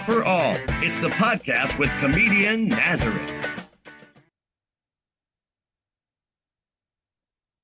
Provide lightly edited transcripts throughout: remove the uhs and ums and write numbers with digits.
for All. It's the podcast with Comedian Nazareth.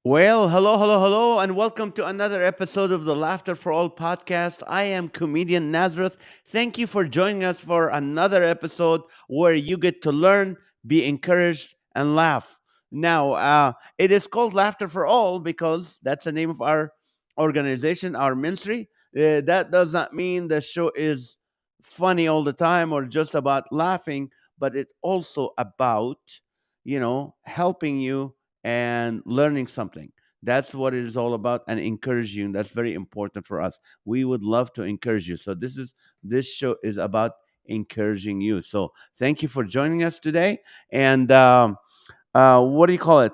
Well, hello, and welcome to another episode of the Laughter for All podcast. I am Comedian Nazareth. Thank you for joining us for another episode where you get to learn, be encouraged, and laugh. Now, it is called Laughter for All because that's the name of our organization, our ministry. That does not mean the show is funny all the time or just about laughing, but it's also about, helping you and learning something. That's what it is all about, and encourage you. That's very important for us. We would love to encourage you. So this show is about encouraging you. So thank you for joining us today. And what do you call it?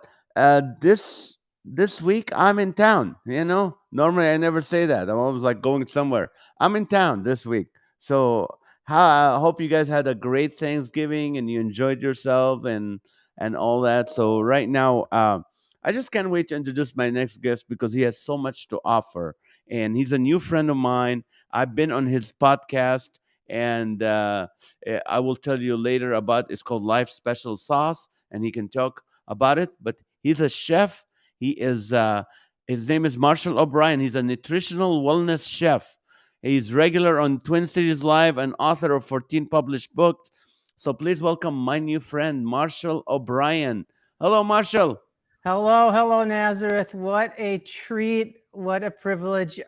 This week I'm in town. Normally I never say that. I'm always like going somewhere. I'm in town this week. So I hope you guys had a great Thanksgiving and you enjoyed yourself and all that. So right now, I just can't wait to introduce my next guest because he has so much to offer, and he's a new friend of mine. I've been on his podcast, and I will tell you later about. It's called Life Special Sauce, and he can talk about it. But he's a chef. He is. His name is Marshall O'Brien. He's a nutritional wellness chef. He's regular on Twin Cities Live and author of 14 published books. So please welcome my new friend, Marshall O'Brien. Hello, Marshall. Hello, Nazareth. What a treat. What a privilege.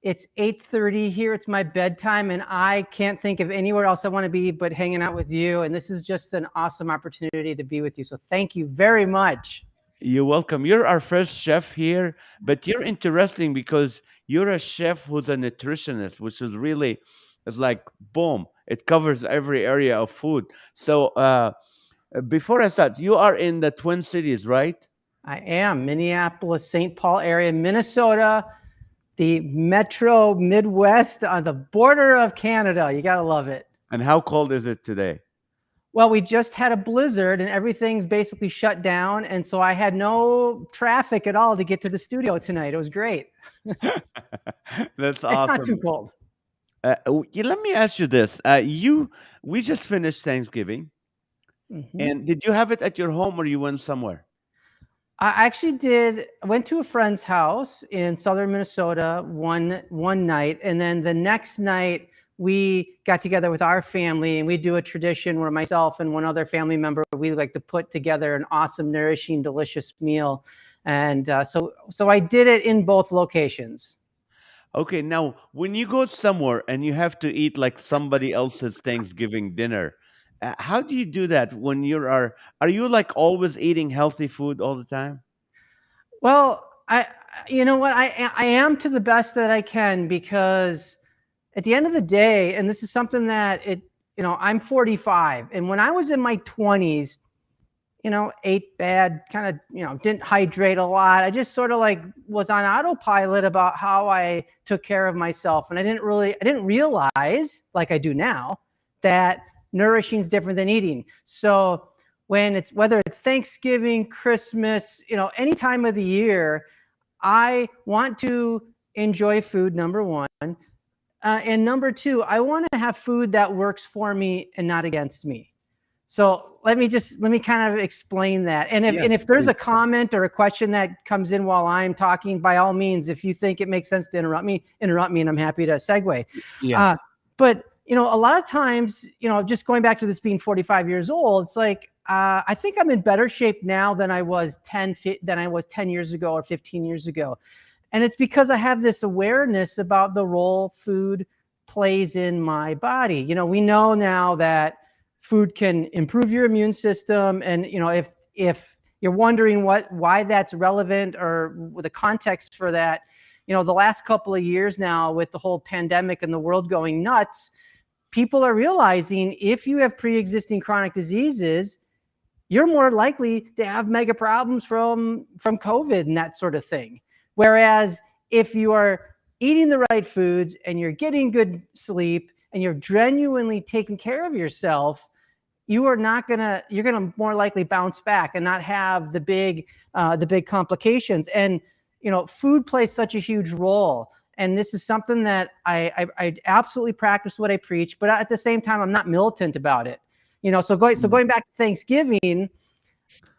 It's 8:30 here. It's my bedtime, and I can't think of anywhere else I want to be but hanging out with you. And this is just an awesome opportunity to be with you. So thank you very much. You're welcome. You're our first chef here, but you're interesting because you're a chef who's a nutritionist, which is really, it's like, boom, it covers every area of food. So before I start, you are in the Twin Cities, right? I am. Minneapolis, St. Paul area, Minnesota, the metro Midwest on the border of Canada. You got to love it. And how cold is it today? Well, we just had a blizzard and everything's basically shut down. And so I had no traffic at all to get to the studio tonight. It was great. That's awesome. It's not too cold. Let me ask you this. We just finished Thanksgiving. Mm-hmm. And did you have it at your home or you went somewhere? I actually did. I went to a friend's house in southern Minnesota one night. And then the next night, we got together with our family, and we do a tradition where myself and one other family member, we like to put together an awesome, nourishing, delicious meal. And so I did it in both locations. Okay, now when you go somewhere and you have to eat like somebody else's Thanksgiving dinner, how do you do that when are you like always eating healthy food all the time? Well, you know what? I am to the best that I can, because at the end of the day, and this is something that I'm 45, and when I was in my 20s, ate bad, kind of, didn't hydrate a lot. I just sort of like was on autopilot about how I took care of myself. And I didn't realize, like I do now, that nourishing is different than eating. So whether it's Thanksgiving, Christmas, any time of the year, I want to enjoy food, number one. And number two, I want to have food that works for me and not against me. So let me kind of explain that. And if there's a comment or a question that comes in while I'm talking, by all means, if you think it makes sense to interrupt me, and I'm happy to segue. Yeah. But a lot of times, just going back to this being 45 years old, it's like I think I'm in better shape now than I was 10 years ago or 15 years ago. And it's because I have this awareness about the role food plays in my body. We know now that food can improve your immune system. And, if you're wondering why that's relevant or the context for that, the last couple of years now with the whole pandemic and the world going nuts, people are realizing if you have pre-existing chronic diseases, you're more likely to have mega problems from COVID and that sort of thing. Whereas if you are eating the right foods and you're getting good sleep and you're genuinely taking care of yourself, you're gonna more likely bounce back and not have the big complications. And food plays such a huge role. And this is something that I absolutely practice what I preach, but at the same time, I'm not militant about it. So going back to Thanksgiving,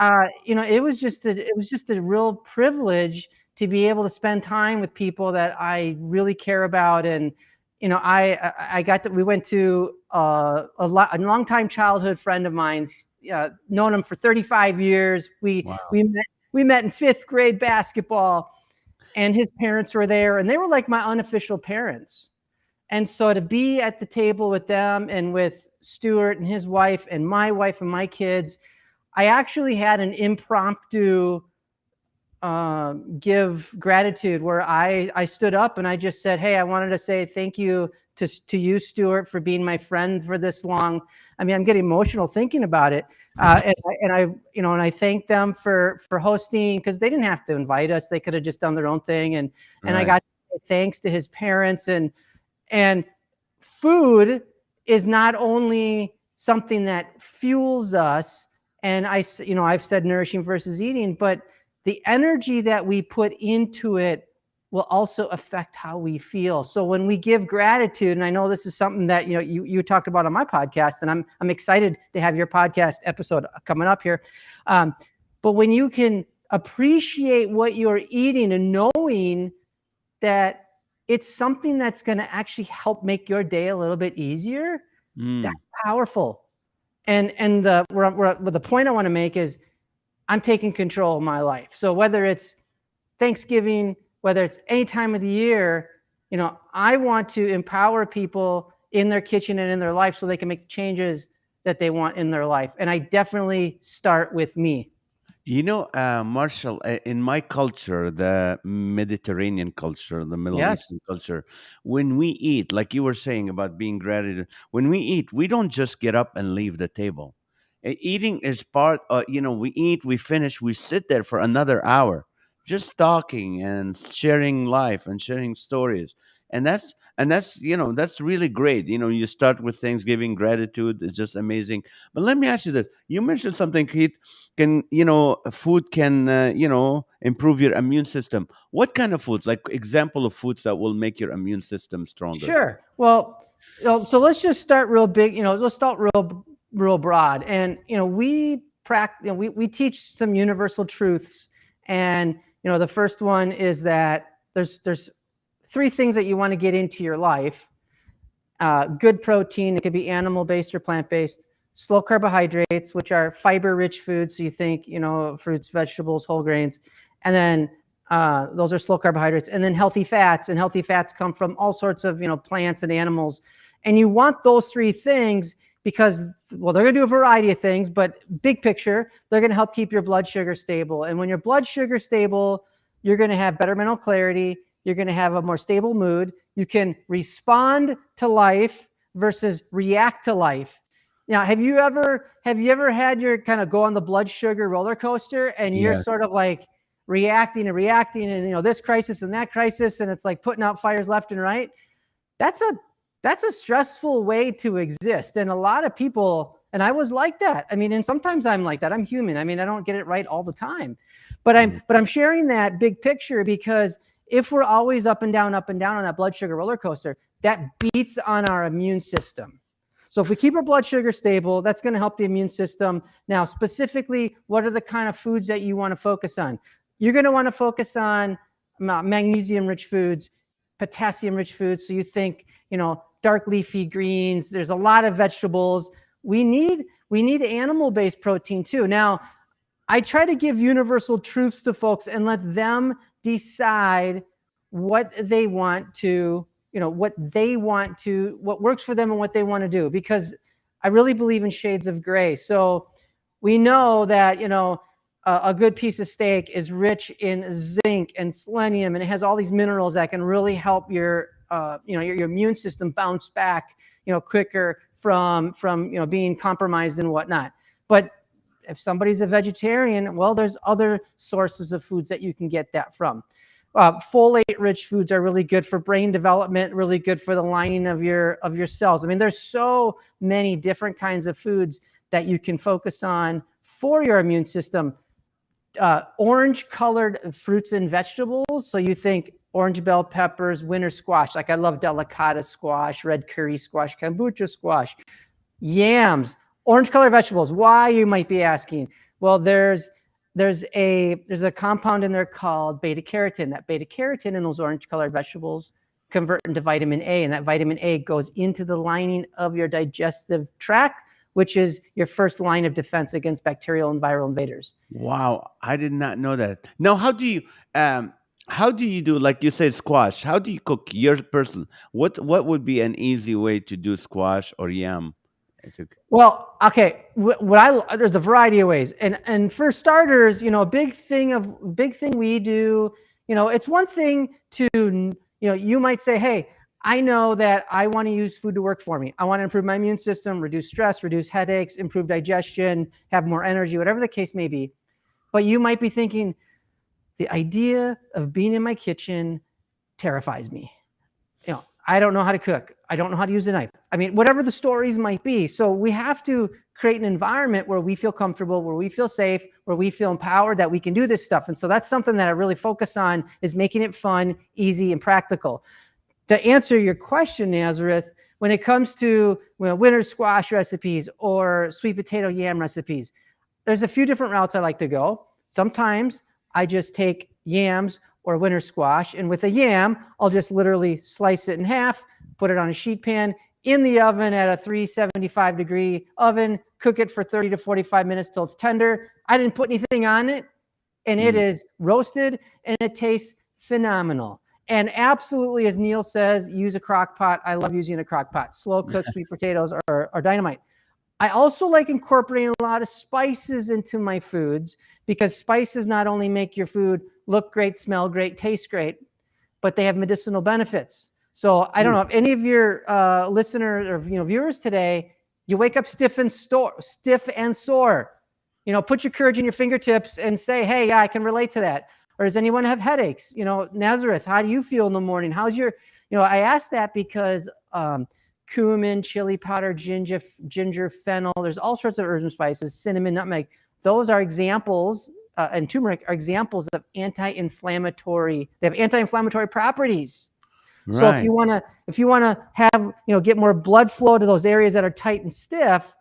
it was just a real privilege to be able to spend time with people that I really care about. And we went to a longtime childhood friend of mine's, known him for 35 years. We met in 5th grade basketball, and his parents were there, and they were like my unofficial parents. And so to be at the table with them and with Stuart and his wife and my kids, I actually had an impromptu give gratitude where I stood up and I just said, hey, I wanted to say thank you to you, Stuart, for being my friend for this long. I mean, I'm getting emotional thinking about it. And I thank them for hosting, because they didn't have to invite us. They could have just done their own thing. And I got to say thanks to his parents. And food is not only something that fuels us, and I've said nourishing versus eating, but the energy that we put into it will also affect how we feel. So when we give gratitude, and I know this is something that you talked about on my podcast, and I'm excited to have your podcast episode coming up here. But when you can appreciate what you're eating and knowing that it's something that's going to actually help make your day a little bit easier, that's powerful. And the point I want to make is I'm taking control of my life. So whether it's Thanksgiving, whether it's any time of the year, I want to empower people in their kitchen and in their life so they can make the changes that they want in their life. And I definitely start with me. Marshall, in my culture, the Mediterranean culture, the Middle Eastern culture, when we eat, like you were saying about being gratitude, when we eat, we don't just get up and leave the table. Eating is part of, we eat, we finish, we sit there for another hour, just talking and sharing life and sharing stories. And that's really great. You start with Thanksgiving, gratitude. It's just amazing. But let me ask you this. You mentioned something, Keith. Food can improve your immune system. What kind of foods, like example of foods that will make your immune system stronger? Sure. Well, so let's just start real big. Let's start real broad. And we practice. We teach some universal truths. And the first one is that there's 3 things that you want to get into your life. Good protein. It could be animal-based or plant-based. Slow carbohydrates, which are fiber-rich foods. So you think, fruits, vegetables, whole grains. And then those are slow carbohydrates. And then healthy fats. And healthy fats come from all sorts of, plants and animals. And you want those 3 things because, they're going to do a variety of things, but big picture, they're going to help keep your blood sugar stable. And when your blood sugar stable, you're going to have better mental clarity. You're going to have a more stable mood. You can respond to life versus react to life. Now, have you ever had your kind of go on the blood sugar roller coaster and you're sort of like reacting and this crisis and that crisis, and it's like putting out fires left and right? That's a stressful way to exist. And a lot of people, and I was like that. I mean, and sometimes I'm like that. I'm human. I mean, I don't get it right all the time. But I'm sharing that big picture because if we're always up and down on that blood sugar roller coaster, that beats on our immune system. So if we keep our blood sugar stable, that's going to help the immune system. Now, specifically, what are the kind of foods that you want to focus on? You're going to want to focus on magnesium-rich foods, potassium-rich foods. So you think, dark leafy greens. There's a lot of vegetables. We need animal-based protein too. Now, I try to give universal truths to folks and let them decide what they want to, what works for them and what they want to do, because I really believe in shades of gray. So we know that, a good piece of steak is rich in zinc and selenium, and it has all these minerals that can really help your immune system bounce back, quicker from being compromised and whatnot. But if somebody's a vegetarian, well, there's other sources of foods that you can get that from. Folate-rich foods are really good for brain development, really good for the lining of your cells. I mean, there's so many different kinds of foods that you can focus on for your immune system. Orange-colored fruits and vegetables. So you think orange bell peppers, winter squash. Like I love delicata squash, red curry squash, kombucha squash, yams, orange colored vegetables. Why, you might be asking? Well, there's a compound in there called beta carotene. That beta carotene in those orange colored vegetables convert into vitamin A, and that vitamin A goes into the lining of your digestive tract, which is your first line of defense against bacterial and viral invaders. Wow, I did not know that. Now, how do you do, like you said, squash? How do you cook your person? What would be an easy way to do squash or yam? It's okay. Well, okay, there's a variety of ways, and for starters, a big thing we do, it's one thing to, you might say, hey, I know that I want to use food to work for me. I want to improve my immune system, reduce stress, reduce headaches, improve digestion, have more energy, whatever the case may be. But you might be thinking, the idea of being in my kitchen terrifies me. I don't know how to cook. I don't know how to use a knife. I mean, whatever the stories might be. So we have to create an environment where we feel comfortable, where we feel safe, where we feel empowered that we can do this stuff. And so that's something that I really focus on, is making it fun, easy, and practical. To answer your question, Nazareth, when it comes to winter squash recipes or sweet potato yam recipes, there's a few different routes I like to go. Sometimes I just take yams or winter squash, and with a yam, I'll just literally slice it in half, put it on a sheet pan in the oven at a 375 degree oven, cook it for 30 to 45 minutes till it's tender. I didn't put anything on it, and it is roasted, and it tastes phenomenal. And absolutely, as Neil says, use a crock pot. I love using a crock pot. Slow cooked sweet potatoes are dynamite. I also like incorporating a lot of spices into my foods, because spices not only make your food look great, smell great, taste great, but they have medicinal benefits. So I don't know if any of your listeners or viewers today, you wake up stiff and sore. Put your courage in your fingertips and say, hey, yeah, I can relate to that. Or does anyone have headaches? Nazareth, how do you feel in the morning? How's your, I ask that because cumin, chili powder, ginger, fennel, there's all sorts of herbs and spices, cinnamon, nutmeg. Those are examples, and turmeric are examples of anti-inflammatory. They have anti-inflammatory properties. Right. So if you wanna have, get more blood flow to those areas that are tight and stiff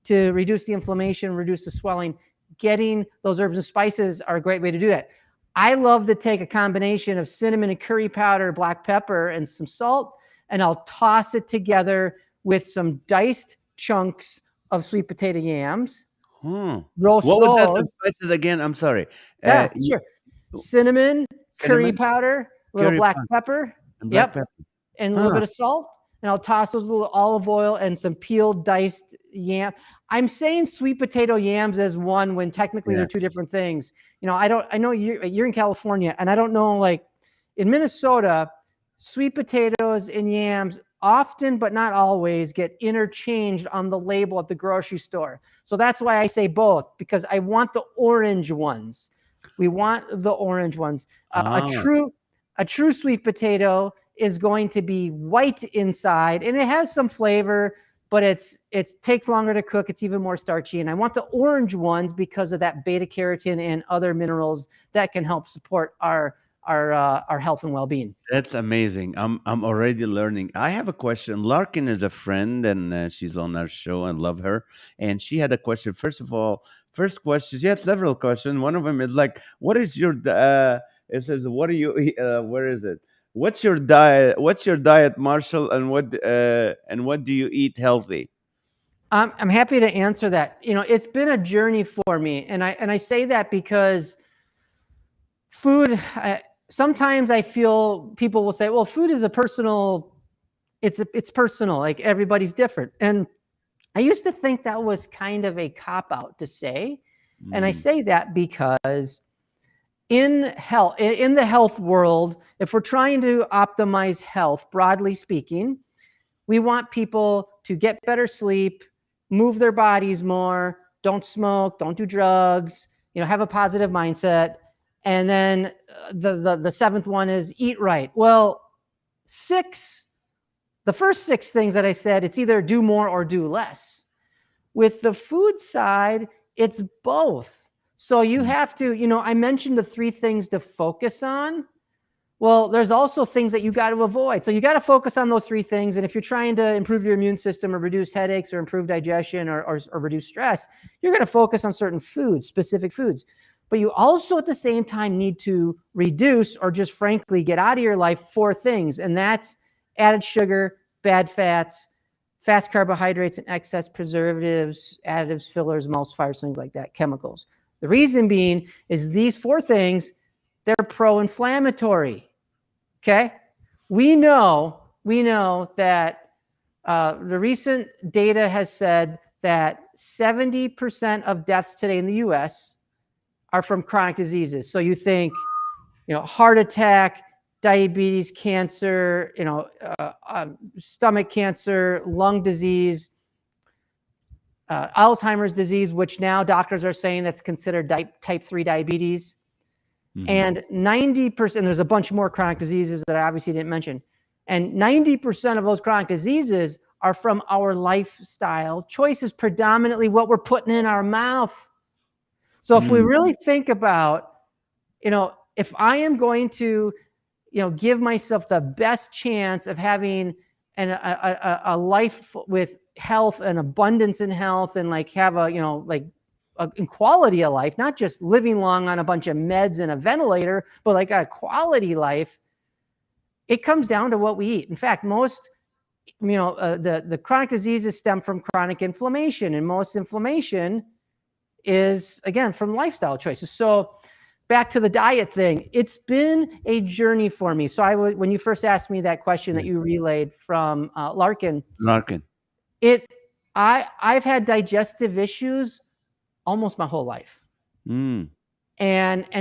to reduce the inflammation, reduce the swelling, getting those herbs and spices are a great way to do that. I love to take a combination of cinnamon and curry powder, black pepper, and some salt, and I'll toss it together with some diced chunks of sweet potato yams. Roast what was that? those. Spices again? I'm sorry. Yeah, sure. Cinnamon, curry powder, a little black pepper. And black pepper. And a little bit of salt. And I'll toss those little olive oil and some peeled, diced yam. I'm saying sweet potato yams as one when technically they're two different things. I know you're in California, and I don't know, like in Minnesota, sweet potatoes and yams often, but not always, get interchanged on the label at the grocery store. So that's why I say both, because I want the orange ones. We want the orange ones. A true sweet potato is going to be white inside, and it has some flavor, but it takes longer to cook. It's even more starchy. And I want the orange ones because of that beta carotene and other minerals that can help support our health and well-being. That's amazing. I'm already learning. I have a question. Larkin is a friend, and she's on our show. I love her. And she had a question. First question. She had several questions. One of them is like, what is your it says, what are you where is it? What's your diet, Marshall, and what do you eat healthy? I'm happy to answer that. It's been a journey for me, and I say that because food, sometimes I feel people will say, well, food is it's personal, like everybody's different. And I used to think that was kind of a cop-out to say. And I say that because in the health world, if we're trying to optimize health, broadly speaking, we want people to get better sleep, move their bodies more, don't smoke, don't do drugs, have a positive mindset. And then the seventh one is eat right. Well, the first six things that I said, it's either do more or do less. With the food side, it's both. So you have to, I mentioned the three things to focus on. Well, there's also things that you got to avoid. So you got to focus on those three things. And if you're trying to improve your immune system or reduce headaches or improve digestion or reduce stress, you're going to focus on certain foods, specific foods. But you also at the same time need to reduce or just frankly get out of your life 4 things. And that's added sugar, bad fats, fast carbohydrates, and excess preservatives, additives, fillers, emulsifiers, things like that, chemicals. The reason being is these 4 things, they're pro-inflammatory. Okay, we know that the recent data has said that 70% of deaths today in the U.S. are from chronic diseases. So you think, heart attack, diabetes, cancer, stomach cancer, lung disease, Alzheimer's disease, which now doctors are saying that's considered type 3 diabetes. And 90%, there's a bunch more chronic diseases that I obviously didn't mention. And 90% of those chronic diseases are from our lifestyle choices, predominantly what we're putting in our mouth. So if we really think about, if I am going to, give myself the best chance of having a life with health and abundance in health and have in quality of life, not just living long on a bunch of meds and a ventilator, but like a quality life, it comes down to what we eat. In fact, most, the chronic diseases stem from chronic inflammation, and most inflammation is, again, from lifestyle choices. So back to the diet thing, it's been a journey for me. So when you first asked me that question that you relayed from Larkin, I've had digestive issues almost my whole life. And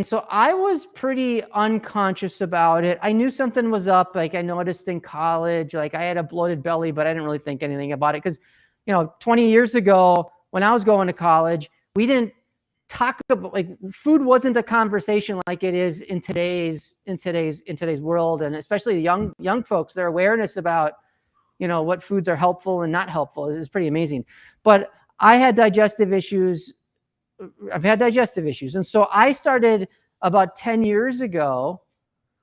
so I was pretty unconscious about it. I knew something was up. Like I noticed in college, like I had a bloated belly, but I didn't really think anything about it. Cause 20 years ago when I was going to college, we didn't talk about, food wasn't a conversation like it is in today's world. And especially young folks, their awareness about, what foods are helpful and not helpful is pretty amazing. But I've had digestive issues. And so I started about 10 years ago.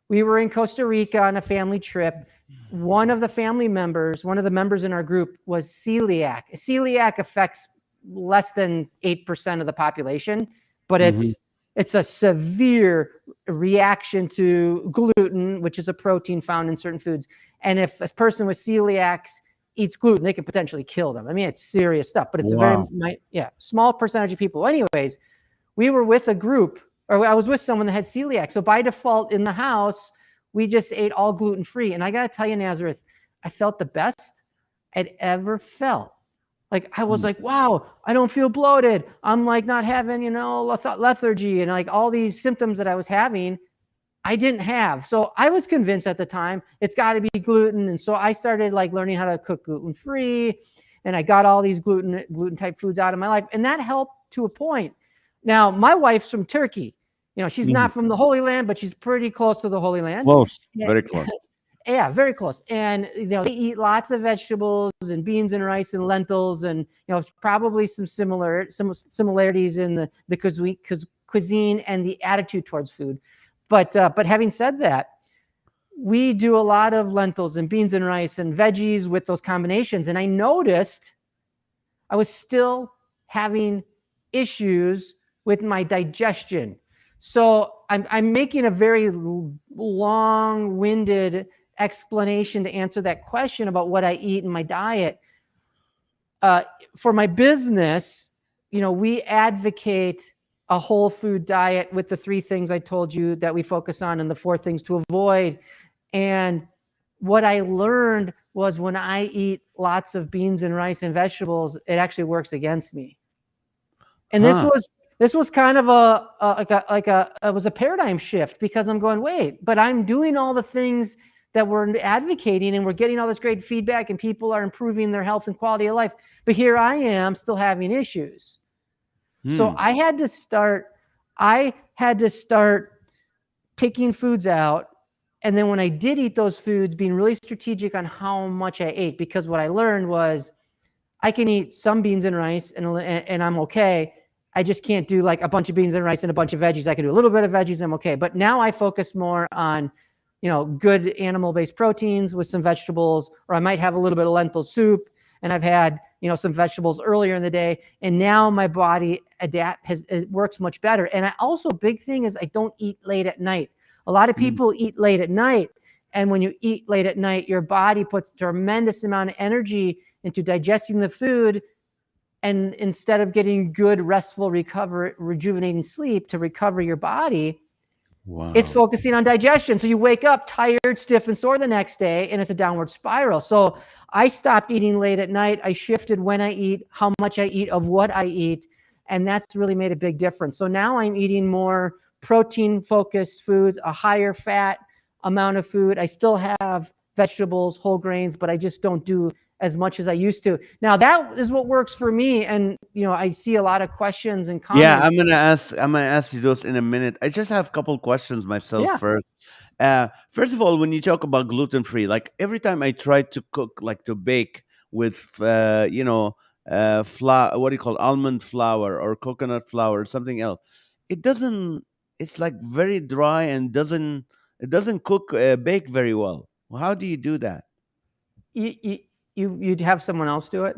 We were in Costa Rica on a family trip. One of the members in our group was celiac. Celiac affects less than 8% of the population, but it's a severe reaction to gluten, which is a protein found in certain foods. And if a person with celiac eats gluten, they can potentially kill them. I mean, it's serious stuff, but it's a very small percentage of people. Anyways, we were with a group, or I was with someone that had celiac. So by default in the house, we just ate all gluten-free. And I got to tell you, Nazareth, I felt the best I'd ever felt. Like, I was like, wow, I don't feel bloated. I'm like not having, lethargy and like all these symptoms that I was having, I didn't have. So I was convinced at the time it's got to be gluten. And so I started learning how to cook gluten-free, and I got all these gluten type foods out of my life. And that helped to a point. Now, my wife's from Turkey. She's not from the Holy Land, but she's pretty close to the Holy Land. Close, very close. Yeah, very close. And, they eat lots of vegetables and beans and rice and lentils and, probably some similarities in the cuisine and the attitude towards food. But having said that, we do a lot of lentils and beans and rice and veggies with those combinations. And I noticed I was still having issues with my digestion. So I'm making a very long-winded explanation to answer that question about what I eat in my diet. For my business, we advocate a whole food diet with the 3 things I told you that we focus on and the 4 things to avoid. And what I learned was when I eat lots of beans and rice and vegetables, it actually works against me. And this was kind of it was a paradigm shift, because I'm going, wait, but I'm doing all the things that we're advocating and we're getting all this great feedback and people are improving their health and quality of life. But here I am still having issues. So I had to start picking foods out. And then when I did eat those foods, being really strategic on how much I ate, because what I learned was I can eat some beans and rice and I'm okay. I just can't do a bunch of beans and rice and a bunch of veggies. I can do a little bit of veggies. I'm okay. But now I focus more on, good animal-based proteins with some vegetables, or I might have a little bit of lentil soup, and I've had, some vegetables earlier in the day, and now my body it works much better. And I also, big thing is I don't eat late at night. A lot of people eat late at night, and when you eat late at night, your body puts a tremendous amount of energy into digesting the food, and instead of getting good, restful, rejuvenating sleep to recover your body, it's focusing on digestion. So you wake up tired, stiff, and sore the next day, and it's a downward spiral. So I stopped eating late at night. I shifted when I eat, how much I eat, of what I eat, and that's really made a big difference. So now I'm eating more protein-focused foods, a higher fat amount of food. I still have vegetables, whole grains, but I just don't do as much as I used to. Now that is what works for me. And, I see a lot of questions and comments. Yeah, I'm gonna ask you those in a minute. I just have a couple questions myself Yeah. first. First of all, when you talk about gluten free, like every time I try to cook, like to bake with, flour, what do you call almond flour or coconut flour or something else, it doesn't. It's like very dry and it doesn't cook bake very well. Well, how do you do that? You'd have someone else do it.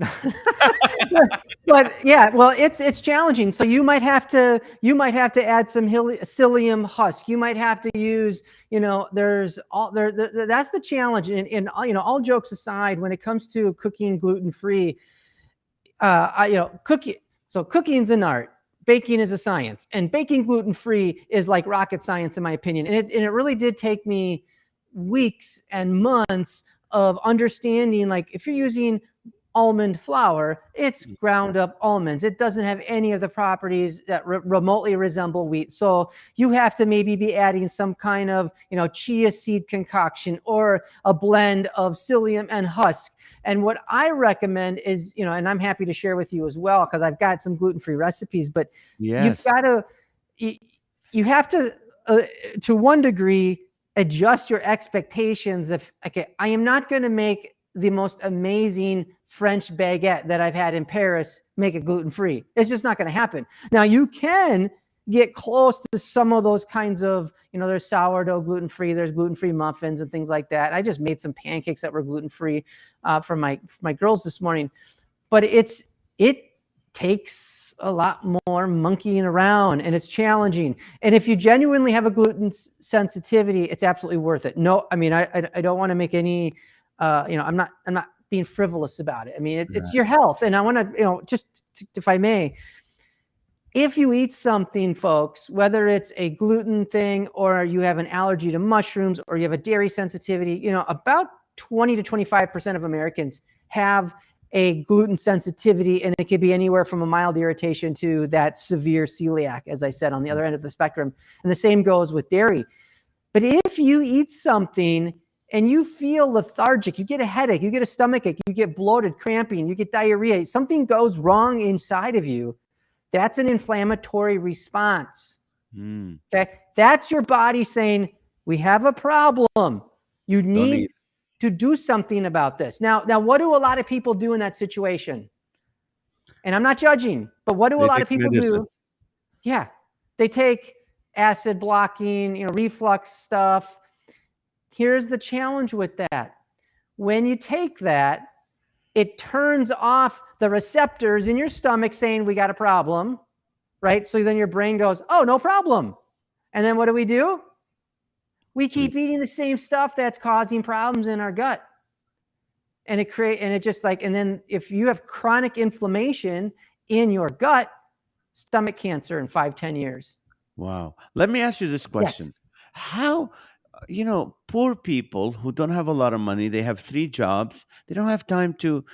But yeah, well, it's challenging. So you might have to add some psyllium husk. You might have to use, there's all there. That's the challenge. And all jokes aside, when it comes to cooking gluten free, cooking. So cooking's an art. Baking is a science, and baking gluten free is like rocket science, in my opinion. And it really did take me weeks and months of understanding, like, if you're using almond flour, it's ground up almonds. It doesn't have any of the properties that remotely resemble wheat. So you have to maybe be adding some kind of, chia seed concoction or a blend of psyllium and husk. And what I recommend is, and I'm happy to share with you as well, because I've got some gluten-free recipes, but Yes. you have to one degree, adjust your expectations of, okay, I am not going to make the most amazing French baguette that I've had in Paris, make it gluten-free. It's just not going to happen. Now, you can get close to some of those kinds of, there's sourdough gluten-free, there's gluten-free muffins and things like that. I just made some pancakes that were gluten-free for my girls this morning. But it takes a lot more monkeying around, and it's challenging. And if you genuinely have a gluten sensitivity, it's absolutely worth it. No, I mean, I don't want to make any, I'm not being frivolous about it. I mean, it's your health. And I want to, if I may, if you eat something, folks, whether it's a gluten thing or you have an allergy to mushrooms or you have a dairy sensitivity, about 20 to 25% of Americans have a gluten sensitivity, and it could be anywhere from a mild irritation to that severe celiac, as I said, on the other end of the spectrum. And the same goes with dairy. But if you eat something and you feel lethargic, you get a headache, you get a stomachache, you get bloated, cramping, you get diarrhea, something goes wrong inside of you, that's an inflammatory response. Okay? That's your body saying, we have a problem. You need to do something about this. Now, what do a lot of people do in that situation? And I'm not judging, but what do a lot of people do? Yeah, they take acid blocking, reflux stuff. Here's the challenge with that. When you take that, it turns off the receptors in your stomach saying, we got a problem, right? So then your brain goes, oh, no problem. And then what do? We keep eating the same stuff that's causing problems in our gut. And and then if you have chronic inflammation in your gut, stomach cancer in 5-10 years. Wow. Let me ask you this question. Yes. How, poor people who don't have a lot of money, they have 3 jobs, they don't have time to,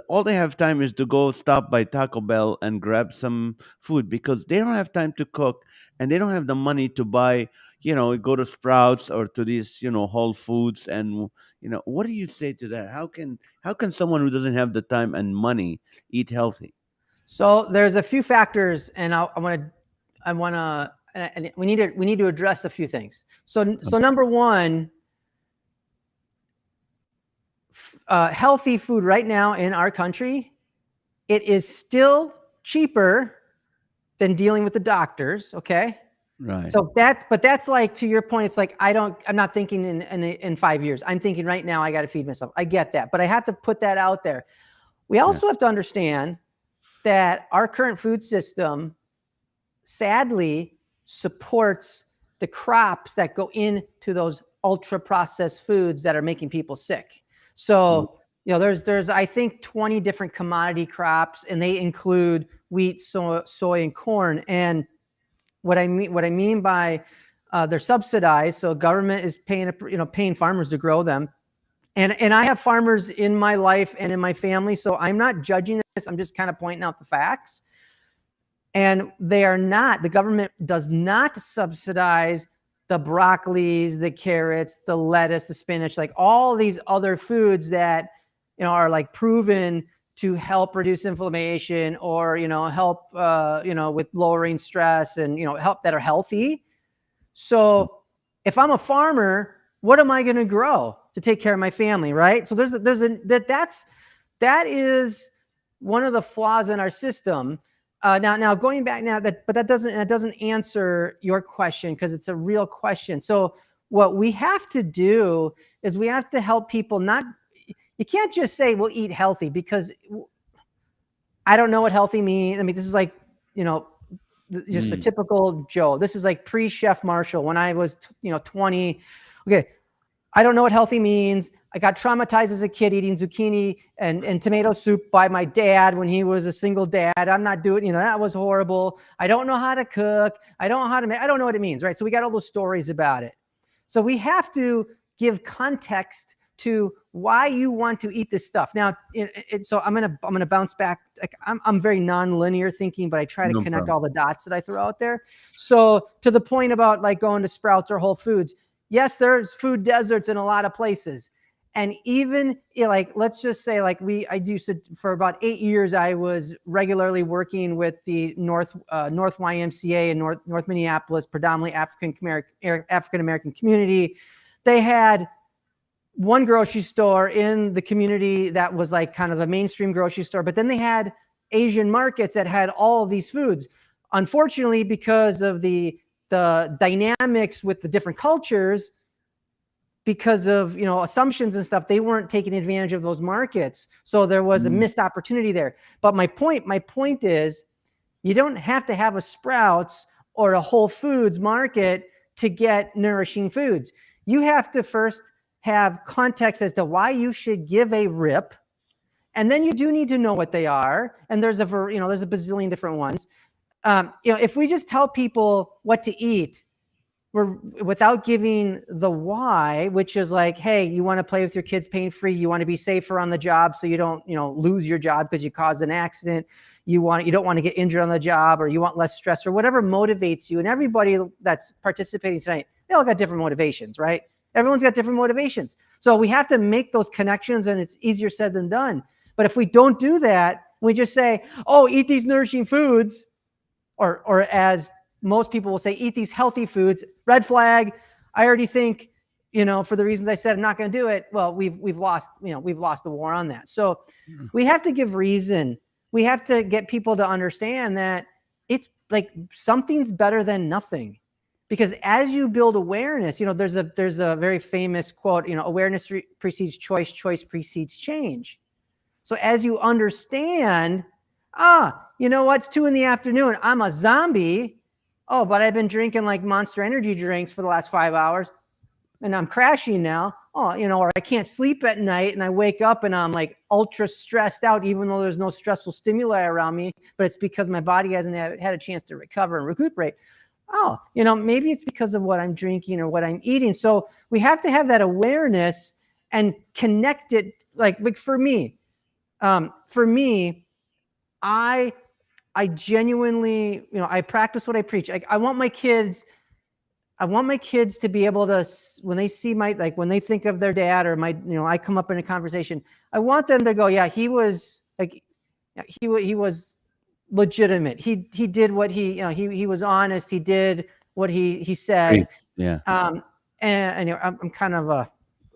all they have time is to go stop by Taco Bell and grab some food, because they don't have time to cook and they don't have the money to buy, go to Sprouts or to these, Whole Foods. And, what do you say to that? How can someone who doesn't have the time and money eat healthy? So there's a few factors, and and we need to address a few things. So number one, healthy food right now in our country, it is still cheaper than dealing with the doctors. Okay. Right. So that's like, to your point, it's like, I'm not thinking in 5 years. I'm thinking right now, I got to feed myself. I get that, but I have to put that out there. We also have to understand that our current food system, sadly, supports the crops that go into those ultra processed foods that are making people sick. So, there's I think 20 different commodity crops, and they include wheat, soy, and corn. And what I mean by they're subsidized, so government is paying farmers to grow them. And I have farmers in my life and in my family, so I'm not judging this. I'm just kind of pointing out the facts. And the government does not subsidize the broccolis, the carrots, the lettuce, the spinach, like all these other foods that, are like proven to help reduce inflammation or, help, with lowering stress and, help, that are healthy. So if I'm a farmer, what am I going to grow to take care of my family? Right. So that is one of the flaws in our system. Now going back that doesn't answer your question, because it's a real question. So what we have to do is we have to help people. You can't just say we'll eat healthy, because I don't know what healthy means. I mean, this is like, just a typical Joe. This is like pre-Chef Marshall when I was 20. Okay, I don't know what healthy means. I got traumatized as a kid eating zucchini and tomato soup by my dad when he was a single dad. I'm not doing, that was horrible. I don't know how to cook. I don't know how to make, I don't know what it means, right? So we got all those stories about it. So we have to give context to why you want to eat this stuff. Now, so I'm gonna bounce back. Like I'm very non-linear thinking, but I try to connect all the dots that I throw out there. So to the point about like going to Sprouts or Whole Foods, yes, there's food deserts in a lot of places. And even like, let's just say like for about 8 years, I was regularly working with the North YMCA in North Minneapolis, predominantly African American community. They had one grocery store in the community that was like kind of a mainstream grocery store, but then they had Asian markets that had all of these foods. Unfortunately, because of the dynamics with the different cultures, because of assumptions and stuff, they weren't taking advantage of those markets. So there was a missed opportunity there. But my point is, you don't have to have a Sprouts or a Whole Foods market to get nourishing foods. You have to first have context as to why you should give a rip, and then you do need to know what they are. And there's a bazillion different ones. If we just tell people what to eat, without giving the why, which is like, hey, you want to play with your kids pain-free, you want to be safer on the job so you don't lose your job because you caused an accident, you don't want to get injured on the job, or you want less stress, or whatever motivates you. And everybody that's participating tonight, they all got different motivations, right? Everyone's got different motivations. So we have to make those connections, and it's easier said than done. But if we don't do that, we just say, oh, eat these nourishing foods, or as most people will say, eat these healthy foods. Red flag. I already think, for the reasons I said, I'm not going to do it. Well, we've lost the war on that. So we have to give reason. We have to get people to understand that it's like something's better than nothing. Because as you build awareness, there's a very famous quote, awareness precedes choice, choice precedes change. So as you understand, it's 2 p.m, I'm a zombie. Oh, but I've been drinking like Monster Energy drinks for the last 5 hours and I'm crashing now. Oh, or I can't sleep at night and I wake up and I'm like ultra stressed out, even though there's no stressful stimuli around me, but it's because my body hasn't had a chance to recover and recuperate. Oh, maybe it's because of what I'm drinking or what I'm eating. So we have to have that awareness and connect it. Like for me, I genuinely, I practice what I preach. I want my kids to be able to, when they see when they think of their dad or I come up in a conversation, I want them to go, yeah, he was legitimate. He did what he was honest. He did what he said. Yeah. And I'm kind of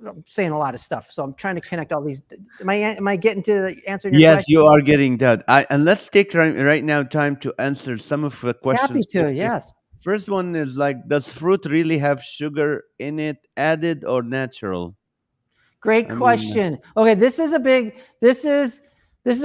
I'm saying a lot of stuff, so I'm trying to connect all these. Am I getting to answering your question? Yes, you are getting that. And let's take right now time to answer some of the questions. Happy to, yes. First one is like, does fruit really have sugar in it, added or natural? Great I mean, question. Okay, this is a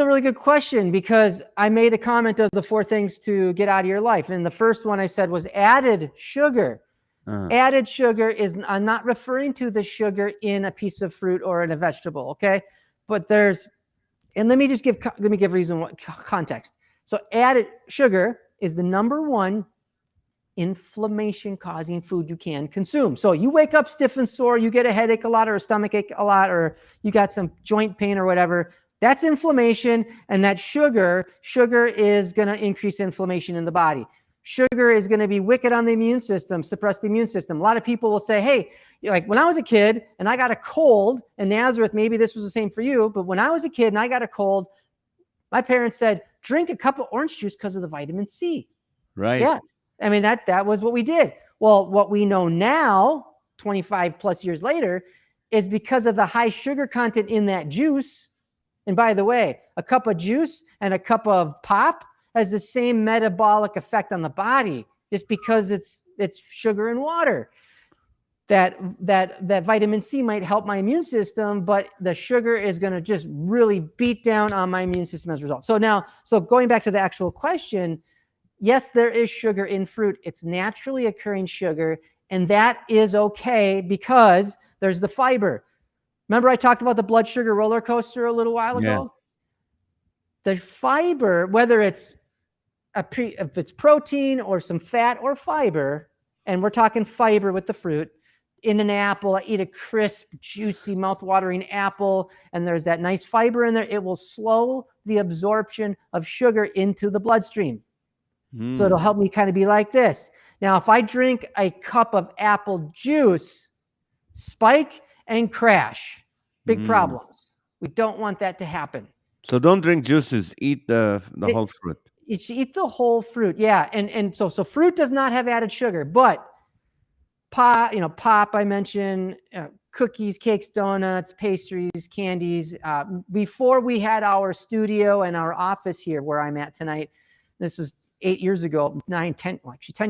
really good question because I made a comment of the 4 things to get out of your life. And the first one I said was added sugar. uh, Added sugar is, I'm not referring to the sugar in a piece of fruit or in a vegetable, okay? But and let me give reason, context. So added sugar is the number 1 inflammation causing food you can consume. So you wake up stiff and sore, you get a headache a lot or a stomach ache a lot, or you got some joint pain or whatever. That's inflammation, and that sugar is going to increase inflammation in the body. Sugar is going to be wicked on the immune system, suppress the immune system. A lot of people will say, hey, like when I was a kid and I got a cold, and Nazareth, maybe this was the same for you, but when I was a kid and I got a cold, my parents said, drink a cup of orange juice because of the vitamin C. right. Yeah. I mean, that was what we did. Well, what we know now, 25 plus years later, is because of the high sugar content in that juice. And by the way, a cup of juice and a cup of pop has the same metabolic effect on the body, just because it's sugar and water. That vitamin C might help my immune system, but the sugar is going to just really beat down on my immune system as a result. So going back to the actual question, yes, there is sugar in fruit. It's naturally occurring sugar, and that is okay because there's the fiber. Remember I talked about the blood sugar roller coaster a little while ago? The fiber, whether it's if it's protein or some fat or fiber, and we're talking fiber with the fruit, in an apple, I eat a crisp, juicy, mouth-watering apple, and there's that nice fiber in there, it will slow the absorption of sugar into the bloodstream. So it'll help me kind of be like this. Now, if I drink a cup of apple juice, spike and crash. Big problems. We don't want that to happen. So don't drink juices. Eat the whole fruit. You should eat the whole fruit. Yeah. And so fruit does not have added sugar, but pop, I mentioned, cookies, cakes, donuts, pastries, candies. Before we had our studio and our office here where I'm at tonight, this was 8 years ago, 10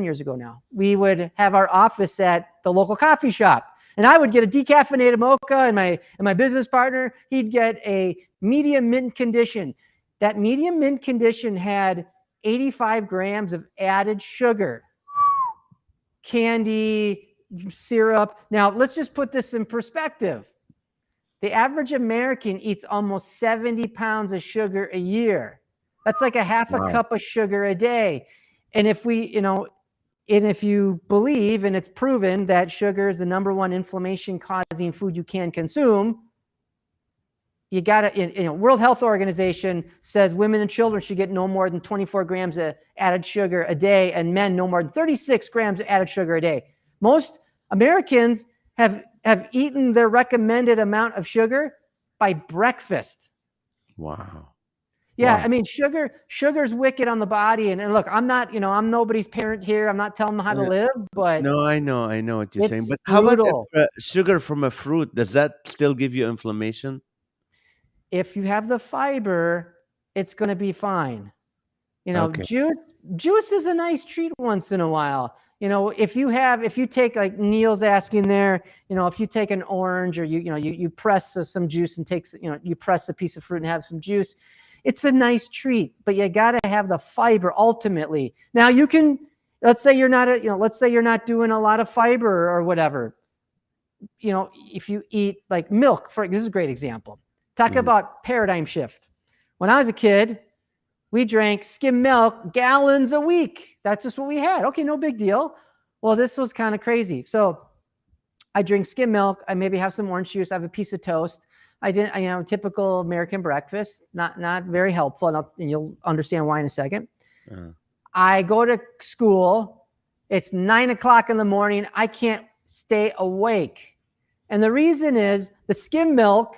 years ago now, we would have our office at the local coffee shop. And I would get a decaffeinated mocha, and my business partner, he'd get a medium mint condition. That medium mint condition had 85 grams of added sugar, candy, syrup. Now, let's just put this in perspective. The average American eats almost 70 pounds of sugar a year. That's like a half a cup of sugar a day. And if if you believe, and it's proven that sugar is the number 1 inflammation causing food you can consume, you got to, World Health Organization says women and children should get no more than 24 grams of added sugar a day, and men no more than 36 grams of added sugar a day. Most Americans have eaten their recommended amount of sugar by breakfast. Wow. Yeah, Wow. I mean, sugar's wicked on the body. And look, I'm not, I'm nobody's parent here. I'm not telling them how to live, but No, I know what you're saying. it's But how about brutal. if sugar from a fruit, does that still give you inflammation? If you have the fiber, it's going to be fine. Okay. Juice is a nice treat once in a while. If you take, like Neil's asking there, if you take an orange, or you press some juice and you press a piece of fruit and have some juice, it's a nice treat, but you got to have the fiber ultimately. Now you can, let's say you're not doing a lot of fiber or whatever. If you eat like milk, this is a great example. Talk about paradigm shift. When I was a kid, we drank skim milk gallons a week. That's just what we had. Okay, no big deal. Well, this was kind of crazy. So I drink skim milk. I maybe have some orange juice. I have a piece of toast. Typical American breakfast, not very helpful, and you'll understand why in a second. I go to school. It's 9 o'clock in the morning. I can't stay awake. And the reason is the skim milk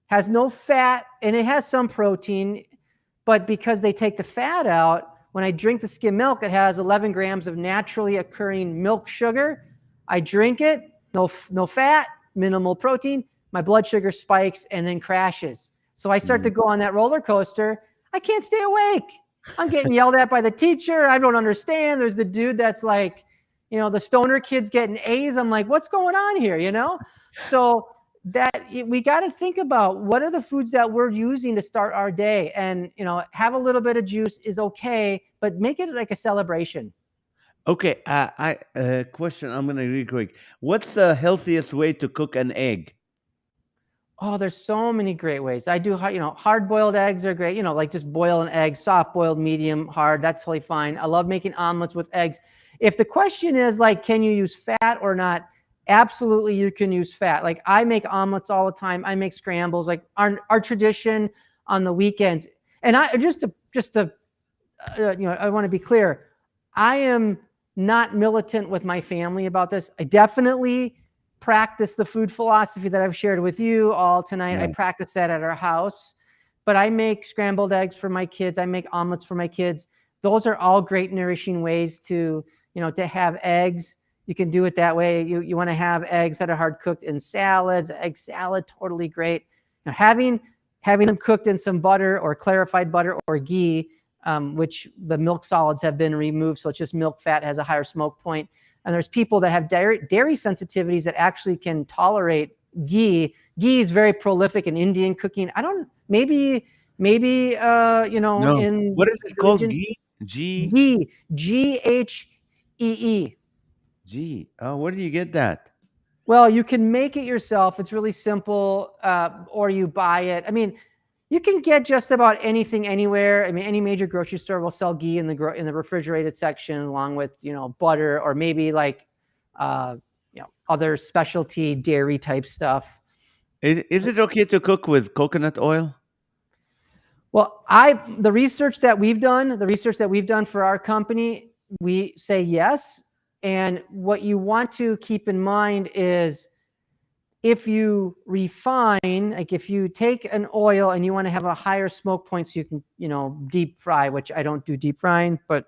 has no fat, and it has some protein, but because they take the fat out, when I drink the skim milk, it has 11 grams of naturally occurring milk sugar. I drink it, no fat, minimal protein. My blood sugar spikes and then crashes. So I start to go on that roller coaster. I can't stay awake. I'm getting yelled at by the teacher. I don't understand. There's the dude that's like, the stoner kids getting A's. I'm like, what's going on here? So that we got to think about what are the foods that we're using to start our day, and have a little bit of juice is okay, but make it like a celebration. Okay, question. I'm gonna real quick. What's the healthiest way to cook an egg? Oh, there's so many great ways. I do, hard-boiled eggs are great. Like just boil an egg, soft-boiled, medium, hard. That's totally fine. I love making omelets with eggs. If the question is like, can you use fat or not? Absolutely, you can use fat. Like I make omelets all the time. I make scrambles. Like our tradition on the weekends. And I I want to be clear. I am not militant with my family about this. I definitely practice the food philosophy that I've shared with you all tonight. I practice that at our house, but I make scrambled eggs for my kids. I make omelets for my kids. Those are all great nourishing ways to have eggs. You can do it that way. You want to have eggs that are hard cooked in salads. Egg salad, totally great. Having them cooked in some butter or clarified butter or ghee, which the milk solids have been removed, so it's just milk fat, has a higher smoke point. And there's people that have dairy sensitivities that actually can tolerate ghee. Ghee is very prolific in Indian cooking. Maybe No. in What is it called? religion, Ghee? Ghee. G. Oh, where do you get that? Well, you can make it yourself. It's really simple, or you buy it. I mean, you can get just about anything anywhere. I mean, any major grocery store will sell ghee in the refrigerated section, along with butter, or maybe like other specialty dairy type stuff. Is it okay to cook with coconut oil? Well, the research that we've done for our company, we say yes. And what you want to keep in mind is, if you refine, like if you take an oil and you want to have a higher smoke point so you can, deep fry, which I don't do deep frying, but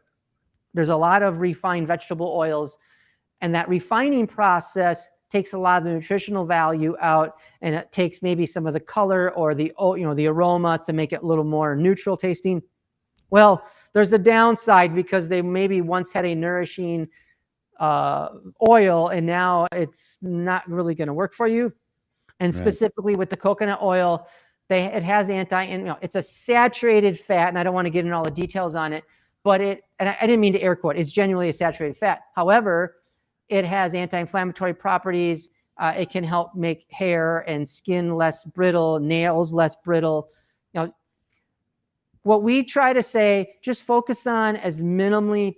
there's a lot of refined vegetable oils, and that refining process takes a lot of the nutritional value out, and it takes maybe some of the color or the aroma to make it a little more neutral tasting. Well, there's a downside, because they maybe once had a nourishing oil, and now it's not really going to work for you. And specifically with the coconut oil, it has it's a saturated fat, and I don't want to get into all the details on it, but and I didn't mean to air quote, it's genuinely a saturated fat. However, it has anti-inflammatory properties. It can help make hair and skin less brittle, nails less brittle. What we try to say, just focus on as minimally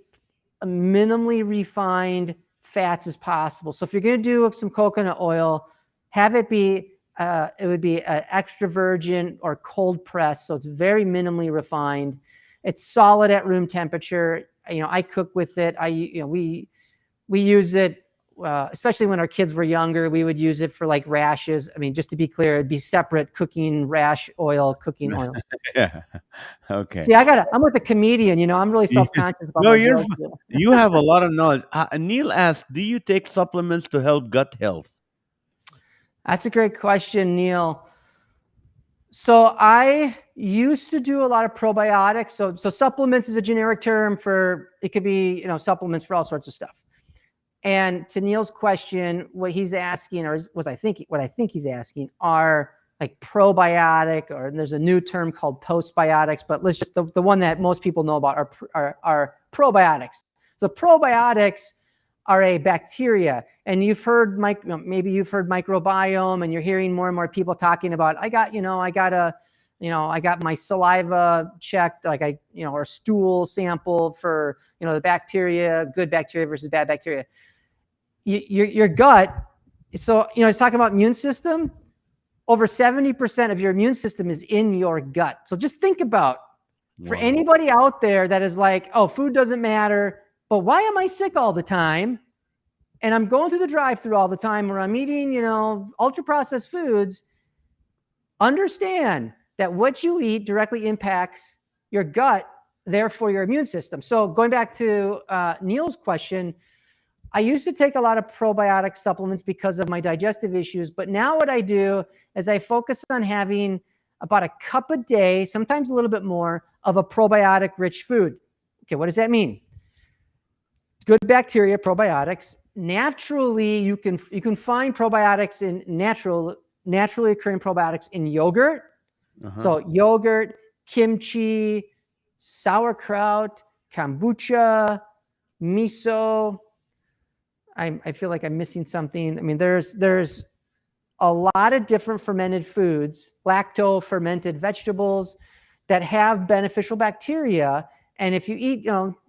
refined fats as possible. So if you're going to do some coconut oil, have it be it would be extra virgin or cold press, so it's very minimally refined. It's solid at room temperature. I cook with it. We use it, especially when our kids were younger. We would use it for like rashes. I mean, just to be clear, it'd be separate cooking rash oil, cooking oil. Yeah. Okay. See, I'm with a comedian. I'm really self-conscious about No, my jokes. you have a lot of knowledge. Neil asked, "Do you take supplements to help gut health?" That's a great question, Neil. So I used to do a lot of probiotics. So supplements is a generic term for, it could be, supplements for all sorts of stuff. And to Neil's question, what he's asking, or what I think he's asking, are like probiotic, or there's a new term called postbiotics, but let's just, the one that most people know about are probiotics. So probiotics are a bacteria, and you've heard maybe you've heard microbiome, and you're hearing more and more people talking about, I got my saliva checked, or stool sample for, the bacteria, good bacteria versus bad bacteria. Your gut. So, it's talking about immune system. Over 70% of your immune system is in your gut. So just think about, for anybody out there that is like, oh, food doesn't matter, but why am I sick all the time? And I'm going through the drive-thru all the time, or I'm eating, ultra-processed foods. Understand that what you eat directly impacts your gut, therefore your immune system. So going back to Neil's question, I used to take a lot of probiotic supplements because of my digestive issues, but now what I do is I focus on having about a cup a day, sometimes a little bit more, of a probiotic rich food. Okay, what does that mean? Good bacteria, probiotics. Naturally, you can find probiotics in naturally occurring probiotics in yogurt. So yogurt, kimchi, sauerkraut, kombucha, miso. I feel like I'm missing something. I mean, there's a lot of different fermented foods, lacto fermented vegetables that have beneficial bacteria. And if you eat,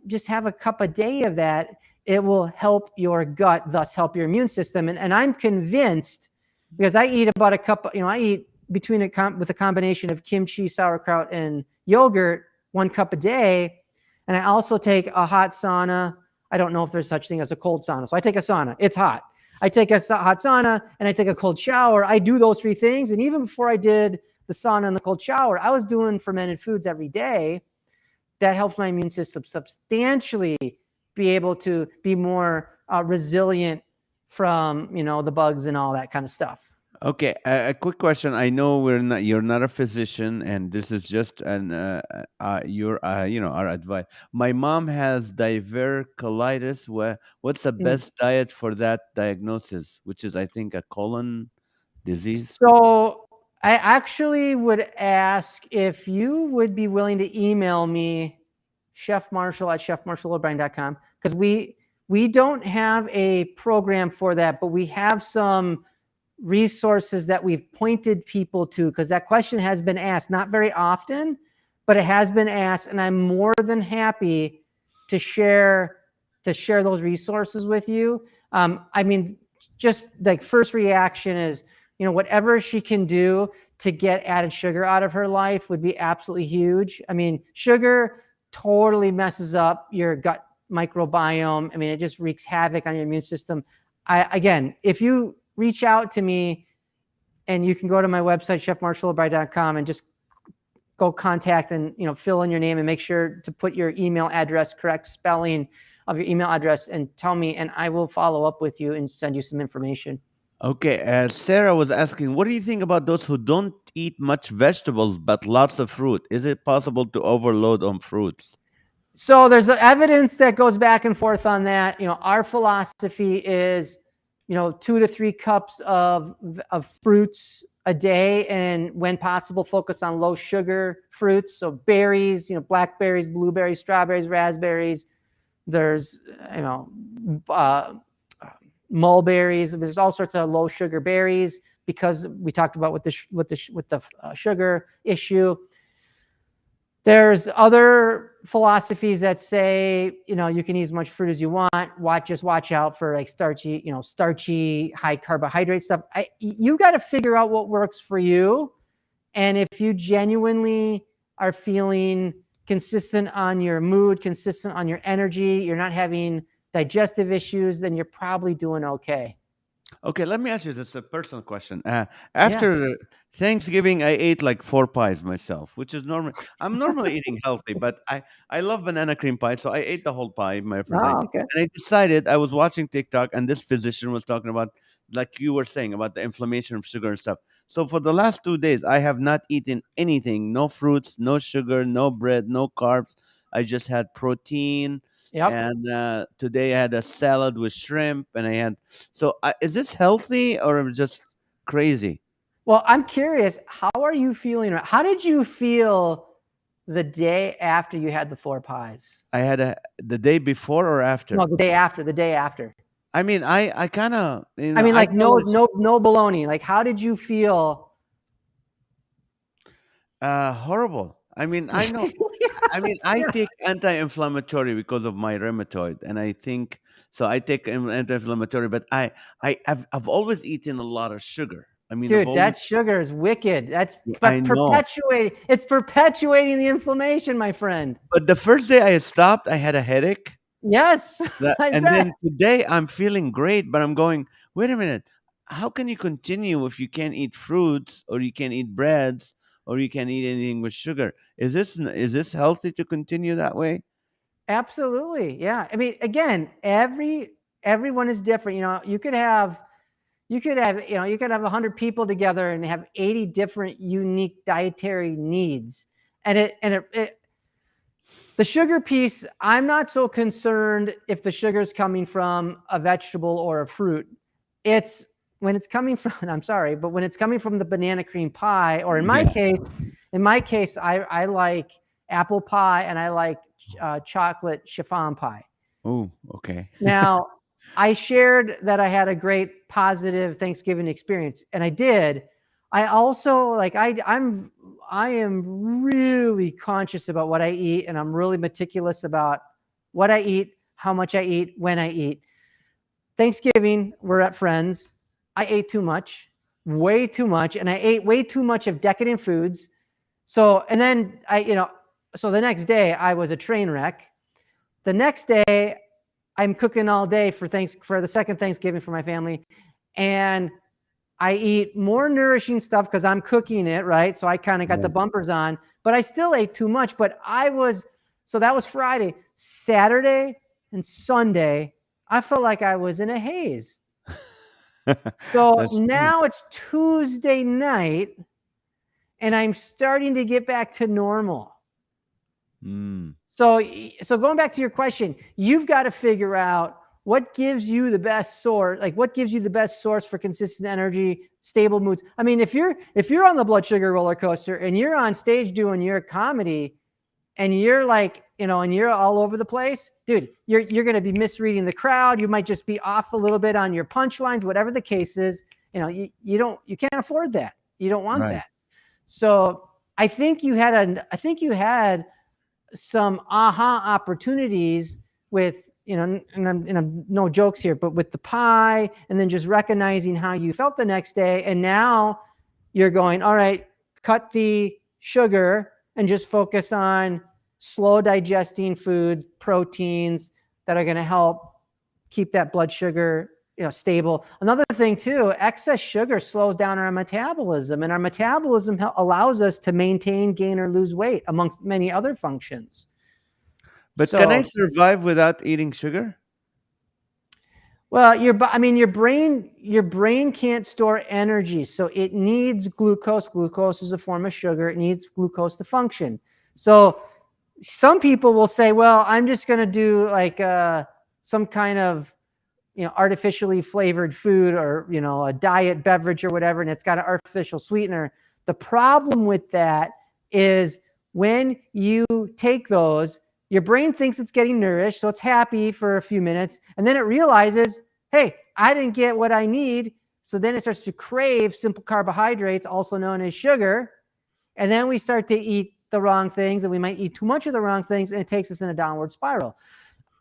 just have a cup a day of that, it will help your gut, thus help your immune system. And I'm convinced, because I eat about a cup, I eat with a combination of kimchi, sauerkraut, and yogurt, 1 cup a day. And I also take a hot sauna. I don't know if there's such thing as a cold sauna. So I take a sauna. It's hot. I take a hot sauna and I take a cold shower. I do those 3 things. And even before I did the sauna and the cold shower, I was doing fermented foods every day. That helps my immune system substantially be able to be more resilient from, the bugs and all that kind of stuff. Okay, a quick question. I know you're not a physician, and this is just our advice. My mom has diverticulitis. What's the best diet for that diagnosis, which is, I think, a colon disease? So I actually would ask if you would be willing to email me, Chef Marshall at chefmarshallobrien.com, because we don't have a program for that, but we have some resources that we've pointed people to, because that question has been asked, not very often, but it has been asked, and I'm more than happy to share those resources with you. I mean, just like first reaction is, whatever she can do to get added sugar out of her life would be absolutely huge. I mean, sugar totally messes up your gut microbiome. I mean, it just wreaks havoc on your immune system. Again, if you reach out to me, and you can go to my website, chefmarshallobrien.com, and just go contact and fill in your name and make sure to put your email address, correct spelling of your email address, and tell me, and I will follow up with you and send you some information. Okay, Sarah was asking, what do you think about those who don't eat much vegetables but lots of fruit? Is it possible to overload on fruits? So there's evidence that goes back and forth on that. Our philosophy is, 2 to 3 cups of fruits a day, and when possible, focus on low sugar fruits. So berries, blackberries, blueberries, strawberries, raspberries. There's, mulberries. There's all sorts of low sugar berries, because we talked about with the sugar issue. There's other philosophies that say, you can eat as much fruit as you want. Just watch out for like starchy, high carbohydrate stuff. You got to figure out what works for you. And if you genuinely are feeling consistent on your mood, consistent on your energy, you're not having digestive issues, then you're probably doing okay. Okay, let me ask you this, a personal question. After Thanksgiving, I ate like 4 pies myself, which is normal. I'm normally eating healthy, but I love banana cream pie, so I ate the whole pie my first day. Okay. And I decided, I was watching TikTok, and this physician was talking about, like you were saying, about the inflammation of sugar and stuff. So for the last 2 days, I have not eaten anything, no fruits, no sugar, no bread, no carbs. I just had protein. Yep. And today I had a salad with shrimp, and I had. So is this healthy or just crazy? Well, I'm curious, how are you feeling? How did you feel the day after you had the 4 pies? I had the day before or after? No, the day after. I mean, I kind of. I mean, like no baloney. Like, how did you feel? Horrible. I mean, I know. I mean, I take anti-inflammatory because of my rheumatoid, and I think so. I take anti-inflammatory, but I've always eaten a lot of sugar. I mean, dude, that sugar is wicked. That's I know. It's perpetuating the inflammation, my friend. But the first day I stopped, I had a headache. Yes. And then today I'm feeling great, but I'm going, wait a minute. How can you continue if you can't eat fruits, or you can't eat breads, or you can't eat anything with sugar? Is this healthy to continue that way? Absolutely. Yeah. I mean, again, everyone is different. You could have 100 people together and have 80 different unique dietary needs. And The sugar piece, I'm not so concerned if the sugar is coming from a vegetable or a fruit. It's when it's coming from, I'm sorry, but when it's coming from the banana cream pie, or in my case, I like apple pie and I like chocolate chiffon pie. Oh, okay. Now, I shared that I had a great positive Thanksgiving experience, and I did. I also I am really conscious about what I eat, and I'm really meticulous about what I eat, how much I eat, when I eat. Thanksgiving, we're at friends. I ate too much, way too much, and I ate way too much of decadent foods. So, and then so the next day I was a train wreck. The next day I'm cooking all day for the second Thanksgiving for my family, and I eat more nourishing stuff because I'm cooking it, right? So I kind of got the bumpers on, but I still ate too much. But so that was Friday. Saturday and Sunday, I felt like I was in a haze. So now it's Tuesday night, and I'm starting to get back to normal. So going back to your question, you've got to figure out what gives you the best source, what gives you the best source for consistent energy, stable moods. I mean, if you're on the blood sugar roller coaster and you're on stage doing your comedy and you're and you're all over the place, dude, you're going to be misreading the crowd. You might just be off a little bit on your punchlines, whatever the case is. You can't afford that. You don't want that. So I think you had some aha opportunities with, and I'm no jokes here, but with the pie, and then just recognizing how you felt the next day. And now you're going, all right, cut the sugar and just focus on slow digesting foods, proteins that are going to help keep that blood sugar stable. Another thing too, excess sugar slows down our metabolism, and our metabolism allows us to maintain, gain, or lose weight, amongst many other functions. But can I survive without eating sugar? Well, your brain can't store energy, so it needs glucose. Glucose is a form of sugar. It needs glucose to function. So some people will say, well, I'm just going to do some kind of artificially flavored food, or a diet beverage or whatever, and it's got an artificial sweetener. The problem with that is when you take those, your brain thinks it's getting nourished, so it's happy for a few minutes, and then it realizes, hey, I didn't get what I need. So then it starts to crave simple carbohydrates, also known as sugar, and then we start to eat the wrong things, and we might eat too much of the wrong things, and it takes us in a downward spiral.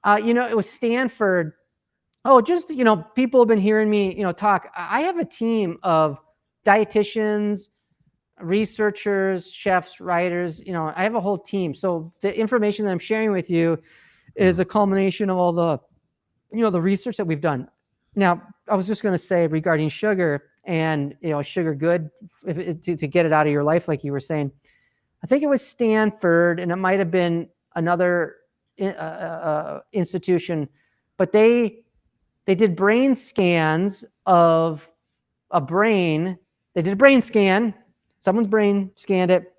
It was Stanford. People have been hearing me, talk. I have a team of dietitians, researchers, chefs, writers. I have a whole team. So the information that I'm sharing with you is a culmination of all the, the research that we've done. Now, I was just going to say regarding sugar and, sugar good, to get it out of your life, like you were saying. I think it was Stanford, and it might have been another institution, but they did brain scans of a brain. They did a brain scan. Someone's brain scanned it.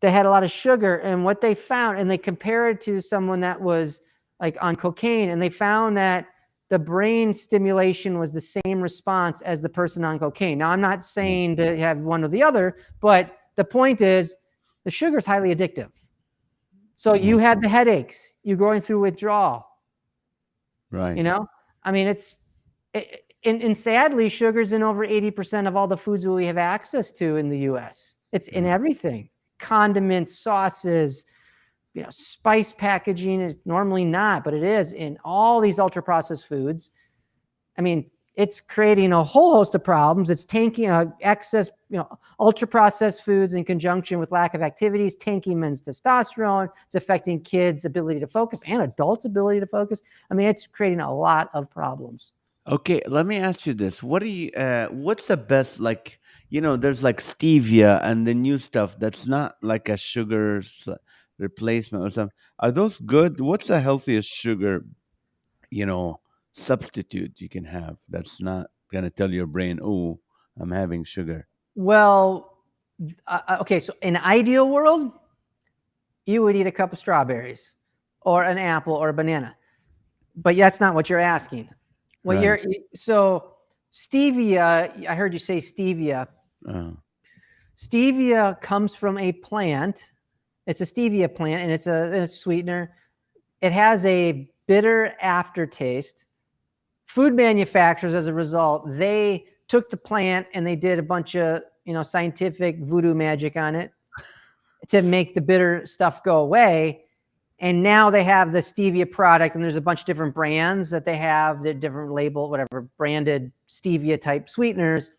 They had a lot of sugar, and what they found, and they compared it to someone that was on cocaine, and they found that the brain stimulation was the same response as the person on cocaine. Now, I'm not saying to have one or the other, but the point is the sugar is highly addictive. So you had the headaches, you're going through withdrawal. Right. I mean, and sadly, sugar's in over 80% of all the foods that we have access to in the U.S. It's in everything. Condiments, sauces, spice packaging is normally not, but it is in all these ultra-processed foods. I mean, it's creating a whole host of problems. It's tanking excess, ultra-processed foods in conjunction with lack of activities, tanking men's testosterone. It's affecting kids' ability to focus and adults' ability to focus. I mean, it's creating a lot of problems. Okay, let me ask you this. What's the best, there's stevia and the new stuff that's not like a sugar replacement or something. Are those good? What's the healthiest sugar, substitute you can have that's not going to tell your brain, oh, I'm having sugar? Well, okay, so in an ideal world, you would eat a cup of strawberries. or an apple or a banana. But that's not what you're asking. Well, Right. so stevia, I heard you say stevia. Oh. Stevia comes from a plant. It's a stevia plant, and it's a sweetener. It has a bitter aftertaste. Food manufacturers, as a result, they took the plant and they did a bunch of scientific voodoo magic on it to make the bitter stuff go away. And now they have the stevia product, and there's a bunch of different brands that they have, the different label, whatever, branded stevia type sweeteners.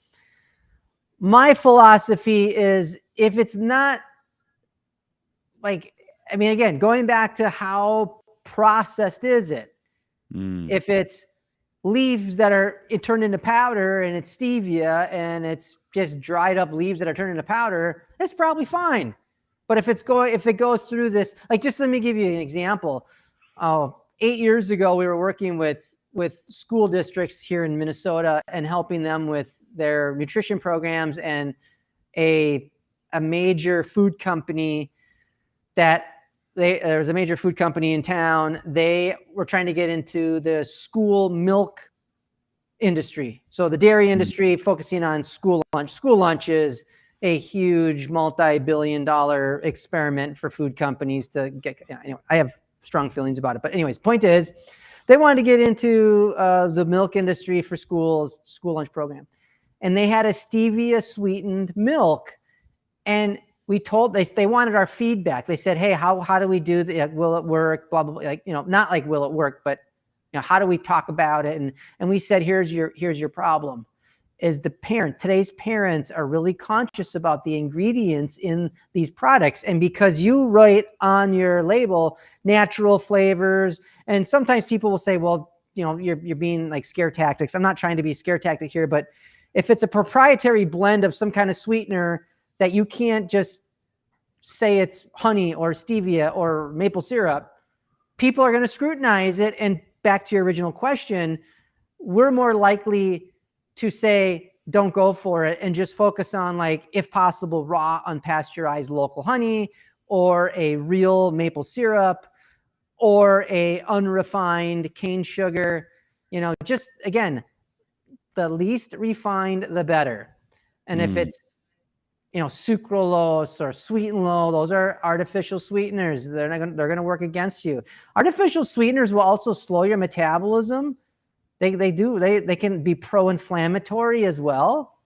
My philosophy is, if it's not again, going back to how processed is it? If it's leaves that are turned into powder and it's stevia and it's just dried up leaves that are turned into powder, it's probably fine. But if it goes through this, just let me give you an example. 8 years ago, we were working with school districts here in Minnesota and helping them with their nutrition programs, and a major food company there was a major food company in town. They were trying to get into the school milk industry. So the dairy industry, focusing on school lunch. School lunch is a huge multi-billion-dollar experiment for food companies to get. Anyway, I have strong feelings about it. But anyways, point is, they wanted to get into the milk industry for school lunch program. And they had a stevia sweetened milk. And they wanted our feedback. They said, hey, how do we do that? Will it work? Blah, blah, blah. Not like, will it work, but how do we talk about it? And we said, here's your problem. Is today's parents are really conscious about the ingredients in these products. And because you write on your label natural flavors, and sometimes people will say, well, you're being like scare tactics. I'm not trying to be scare tactic here, but if it's a proprietary blend of some kind of sweetener that you can't just say it's honey or stevia or maple syrup, people are going to scrutinize it. And back to your original question, we're more likely to say, don't go for it, and just focus on, if possible, raw, unpasteurized local honey, or a real maple syrup, or a unrefined cane sugar. Just, again, the least refined, the better. And if it's, sucralose or sweet and low, those are artificial sweeteners. They're going to work against you. Artificial sweeteners will also slow your metabolism. They can be pro-inflammatory as well.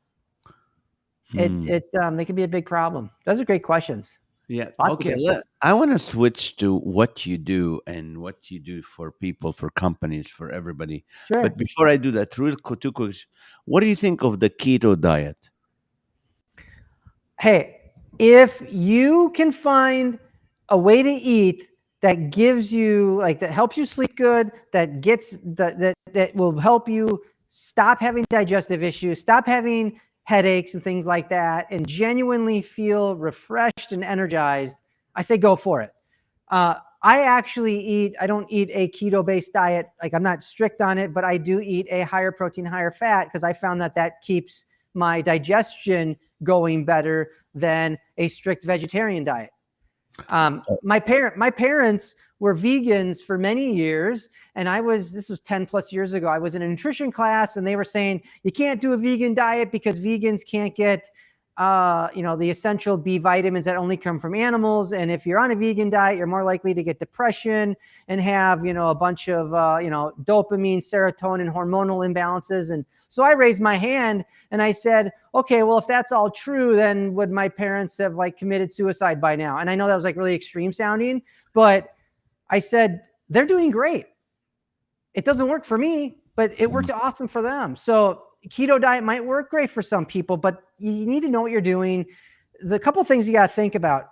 They can be a big problem. Those are great questions. Yeah. Okay. I want to switch to what you do and what you do for people, for companies, for everybody. Sure. But before I do that, two quick. What do you think of the keto diet? Hey, if you can find a way to eat that gives you, that helps you sleep good, that will help you stop having digestive issues, stop having headaches and things like that, and genuinely feel refreshed and energized, I say go for it. I don't eat a keto-based diet. I'm not strict on it, but I do eat a higher protein, higher fat, because I found that keeps my digestion going better than a strict vegetarian diet. My parents were vegans for many years, and this was 10 plus years ago. I was in a nutrition class, and they were saying, you can't do a vegan diet because vegans can't get, the essential B vitamins that only come from animals. And if you're on a vegan diet, you're more likely to get depression and have, a bunch of, dopamine, serotonin, hormonal imbalances. And so I raised my hand and I said, okay, well, if that's all true, then would my parents have committed suicide by now? And I know that was really extreme sounding, but I said, they're doing great. It doesn't work for me, but it worked awesome for them. So keto diet might work great for some people, but you need to know what you're doing. The couple of things you got to think about.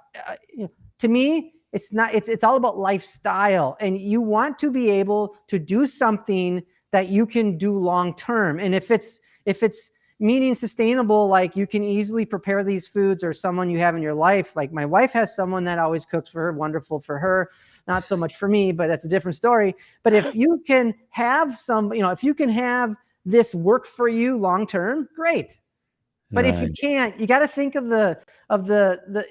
To me, it's all about lifestyle, and you want to be able to do something that you can do long term. And if it's meaning sustainable, you can easily prepare these foods, or someone you have in your life. My wife has someone that always cooks for her, wonderful for her, not so much for me, but that's a different story. But if you can have if you can have this work for you long term, great. But if you can't, you got to think of the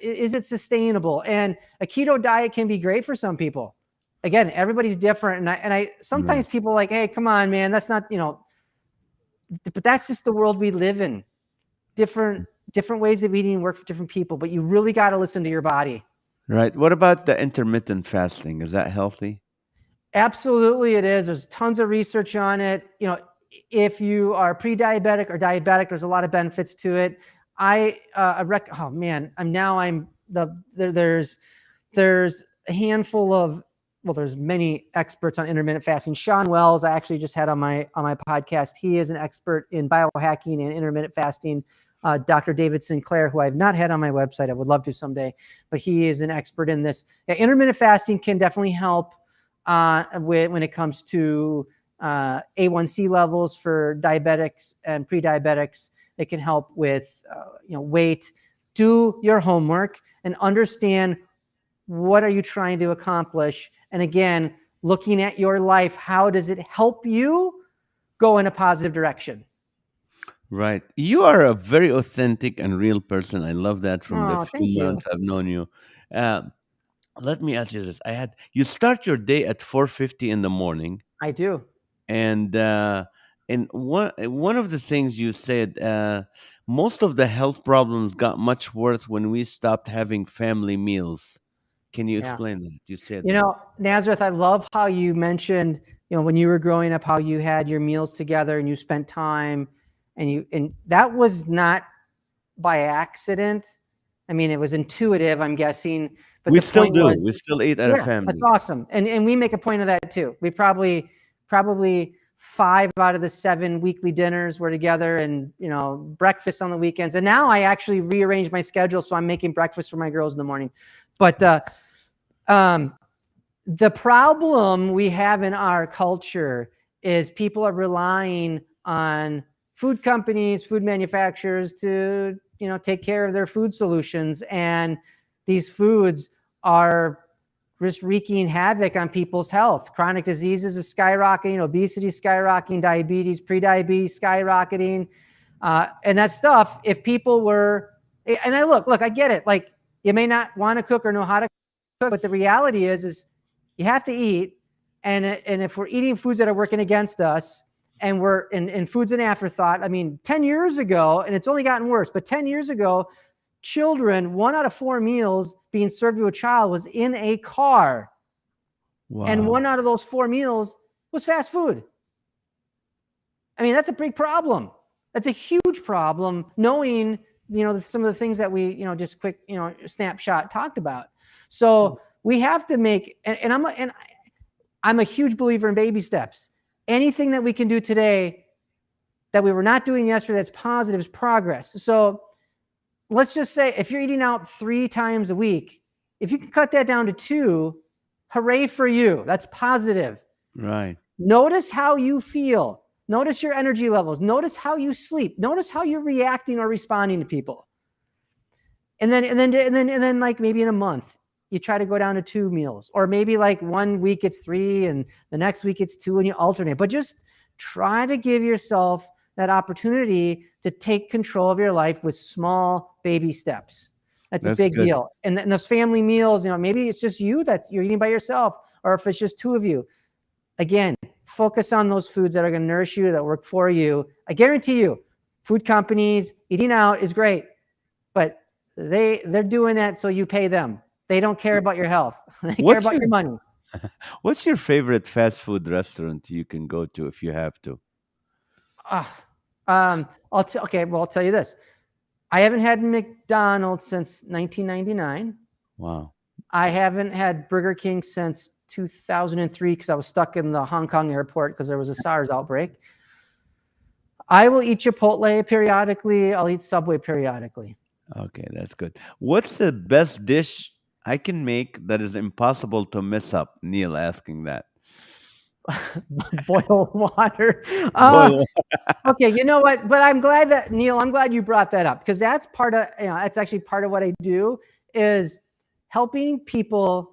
is it sustainable? And a keto diet can be great for some people. again, everybody's different. And I sometimes people are like, hey, come on, man, that's not, but that's just the world we live in. Different ways of eating work for different people, but you really got to listen to your body. Right. What about the intermittent fasting? Is that healthy? Absolutely, it is. There's tons of research on it. If you are pre-diabetic or diabetic, there's a lot of benefits to it. There's a handful of, there's many experts on intermittent fasting. Sean Wells, I actually just had on my podcast. He is an expert in biohacking and intermittent fasting. Dr. David Sinclair, who I've not had on my website, I would love to someday, but he is an expert in this. Intermittent fasting can definitely help when it comes to A1C levels for diabetics and pre-diabetics. It can help with weight. Do your homework and understand what are you trying to accomplish. And again, looking at your life, how does it help you go in a positive direction? Right. You are a very authentic and real person. I love that from the few months I've known you. Let me ask you this. You start your day at 4:50 in the morning. I do. And one of the things you said, most of the health problems got much worse when we stopped having family meals. Can you explain that? You said Nazareth, I love how you mentioned, when you were growing up, how you had your meals together and you spent time, and that was not by accident. I mean, it was intuitive, I'm guessing. But we still do. We still eat at a family. That's awesome. And we make a point of that too. We probably 5 out of the 7 weekly dinners were together, and breakfast on the weekends. And now I actually rearrange my schedule, so I'm making breakfast for my girls in the morning. But the problem we have in our culture is people are relying on food companies, food manufacturers to take care of their food solutions, and these foods are just wreaking havoc on people's health. Chronic diseases is skyrocketing, obesity skyrocketing, diabetes, prediabetes skyrocketing, and that stuff. If people were, and I get it. Like, you may not want to cook or know how to cook, but the reality is you have to eat, and if we're eating foods that are working against us, and we're in food's an afterthought. I mean, 10 years ago, and it's only gotten worse, but 10 years ago, children, 1 out of 4 meals being served to a child was in a car. Wow. And 1 out of those 4 meals was fast food. I mean, that's a big problem. That's a huge problem, knowing, some of the things that we, just quick, snapshot talked about. So we have to make, and I'm a huge believer in baby steps. Anything that we can do today that we were not doing yesterday that's positive is progress. So let's just say if you're eating out 3 times a week, if you can cut that down to 2, hooray for you. That's positive. Right. Notice how you feel. Notice your energy levels. Notice how you sleep. Notice how you're reacting or responding to people. And then like maybe in a month, you try to go down to 2 meals, or maybe like 1 week it's 3 and the next week it's 2, and you alternate. But just try to give yourself that opportunity to take control of your life with small baby steps. That's a big deal. And those family meals, maybe it's just you that you're eating by yourself, or if it's just 2 of you. Again, focus on those foods that are going to nourish you, that work for you. I guarantee you, food companies, eating out is great, but they're doing that so you pay them. They don't care about your health. They care about your money. What's your favorite fast food restaurant you can go to if you have to? I'll tell you this. I haven't had McDonald's since 1999. Wow. I haven't had Burger King since 2003 because I was stuck in the Hong Kong airport because there was a SARS outbreak. I will eat Chipotle periodically. I'll eat Subway periodically. Okay, that's good. What's the best dish I can make that is impossible to mess up? Neil asking that. Boil water. Okay, you know what? But I'm glad that, Neil, I'm glad you brought that up, because that's that's actually part of what I do, is helping people.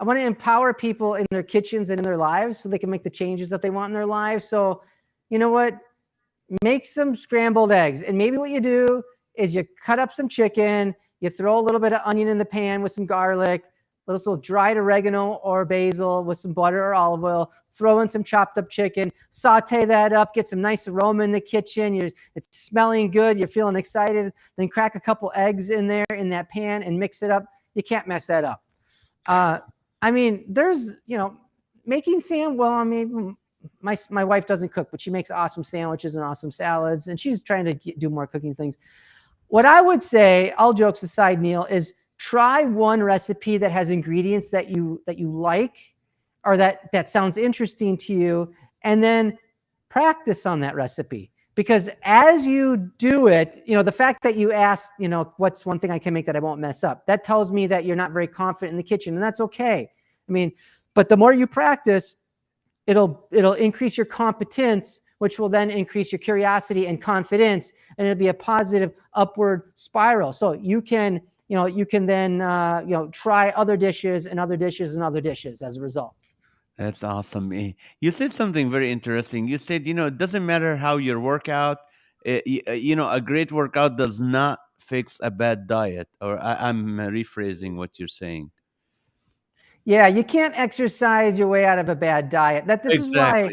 I want to empower people in their kitchens and in their lives so they can make the changes that they want in their lives. So, you know what? Make some scrambled eggs. And maybe what you do is you cut up some chicken, you throw a little bit of onion in the pan with some garlic, little dried oregano or basil with some butter or olive oil, throw in some chopped up chicken, saute that up, get some nice aroma in the kitchen. It's smelling good. You're feeling excited. Then crack a couple eggs in there in that pan and mix it up. You can't mess that up. I mean, there's, making my wife doesn't cook, but she makes awesome sandwiches and awesome salads, and she's trying to do more cooking things. What I would say, all jokes aside, Neil, is try one recipe that has ingredients that you like, or that sounds interesting to you, and then practice on that recipe. Because as you do it, the fact that you asked, what's one thing I can make that I won't mess up, that tells me that you're not very confident in the kitchen, and that's okay. I mean, but the more you practice, it'll increase your competence, which will then increase your curiosity and confidence, and it'll be a positive upward spiral. So you can then try other dishes and other dishes and other dishes as a result. That's awesome. You said something very interesting. You said, it doesn't matter how your workout, a great workout does not fix a bad diet. Or I'm rephrasing what you're saying. Yeah, you can't exercise your way out of a bad diet. This is why,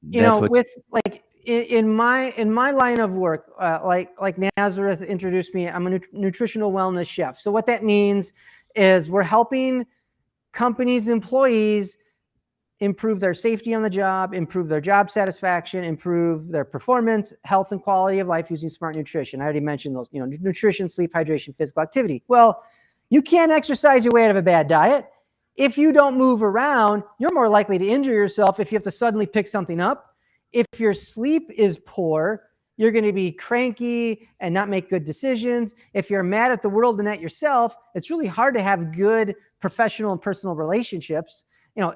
with like in my line of work, like Nazareth introduced me, I'm a nutritional wellness chef. So what that means is we're helping companies, employees improve their safety on the job, improve their job satisfaction, improve their performance, health, and quality of life using smart nutrition. I already mentioned those, nutrition, sleep, hydration, physical activity. Well, you can't exercise your way out of a bad diet. If you don't move around, you're more likely to injure yourself if you have to suddenly pick something up. If your sleep is poor, you're going to be cranky and not make good decisions. If you're mad at the world and at yourself, it's really hard to have good professional and personal relationships. They're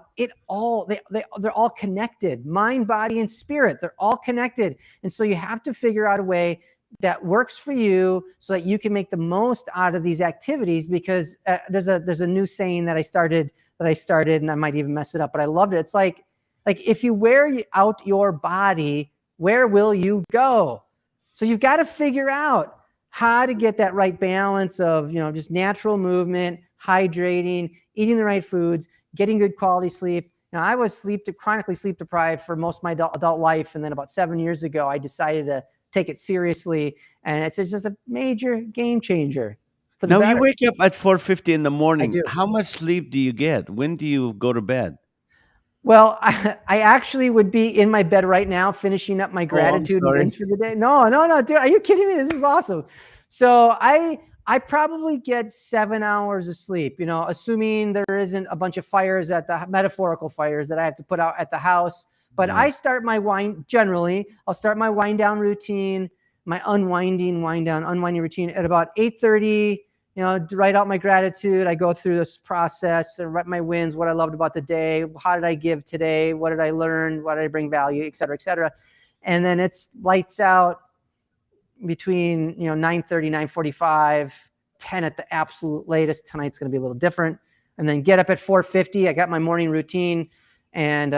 all connected. Mind, body, and spirit, they're all connected. And so you have to figure out a way that works for you so that you can make the most out of these activities, because there's a new saying that I started, and I might even mess it up, but I loved it. It's like if you wear out your body, where will you go? So you've got to figure out how to get that right balance of, just natural movement, hydrating, eating the right foods, getting good quality sleep. I was chronically sleep deprived for most of my adult life. And then about 7 years ago, I decided to take it seriously. And it's just a major game changer. Now, you wake up at 4:50 in the morning. I do. How much sleep do you get? When do you go to bed? Well, I actually would be in my bed right now, finishing up my gratitude and wins for the day. No, dude, are you kidding me? This is awesome. So I probably get 7 hours of sleep, assuming there isn't a bunch of fires metaphorical fires that I have to put out at the house. But I start my I'll start my wind down routine, my unwinding routine at about 8:30. Write out my gratitude. I go through this process and write my wins, what I loved about the day, how did I give today, what did I learn, what did I bring value, et cetera, et cetera. And then it's lights out between 9:30, 9:45, 10 at the absolute latest. Tonight's going to be a little different. And then get up at 4:50. I got my morning routine, and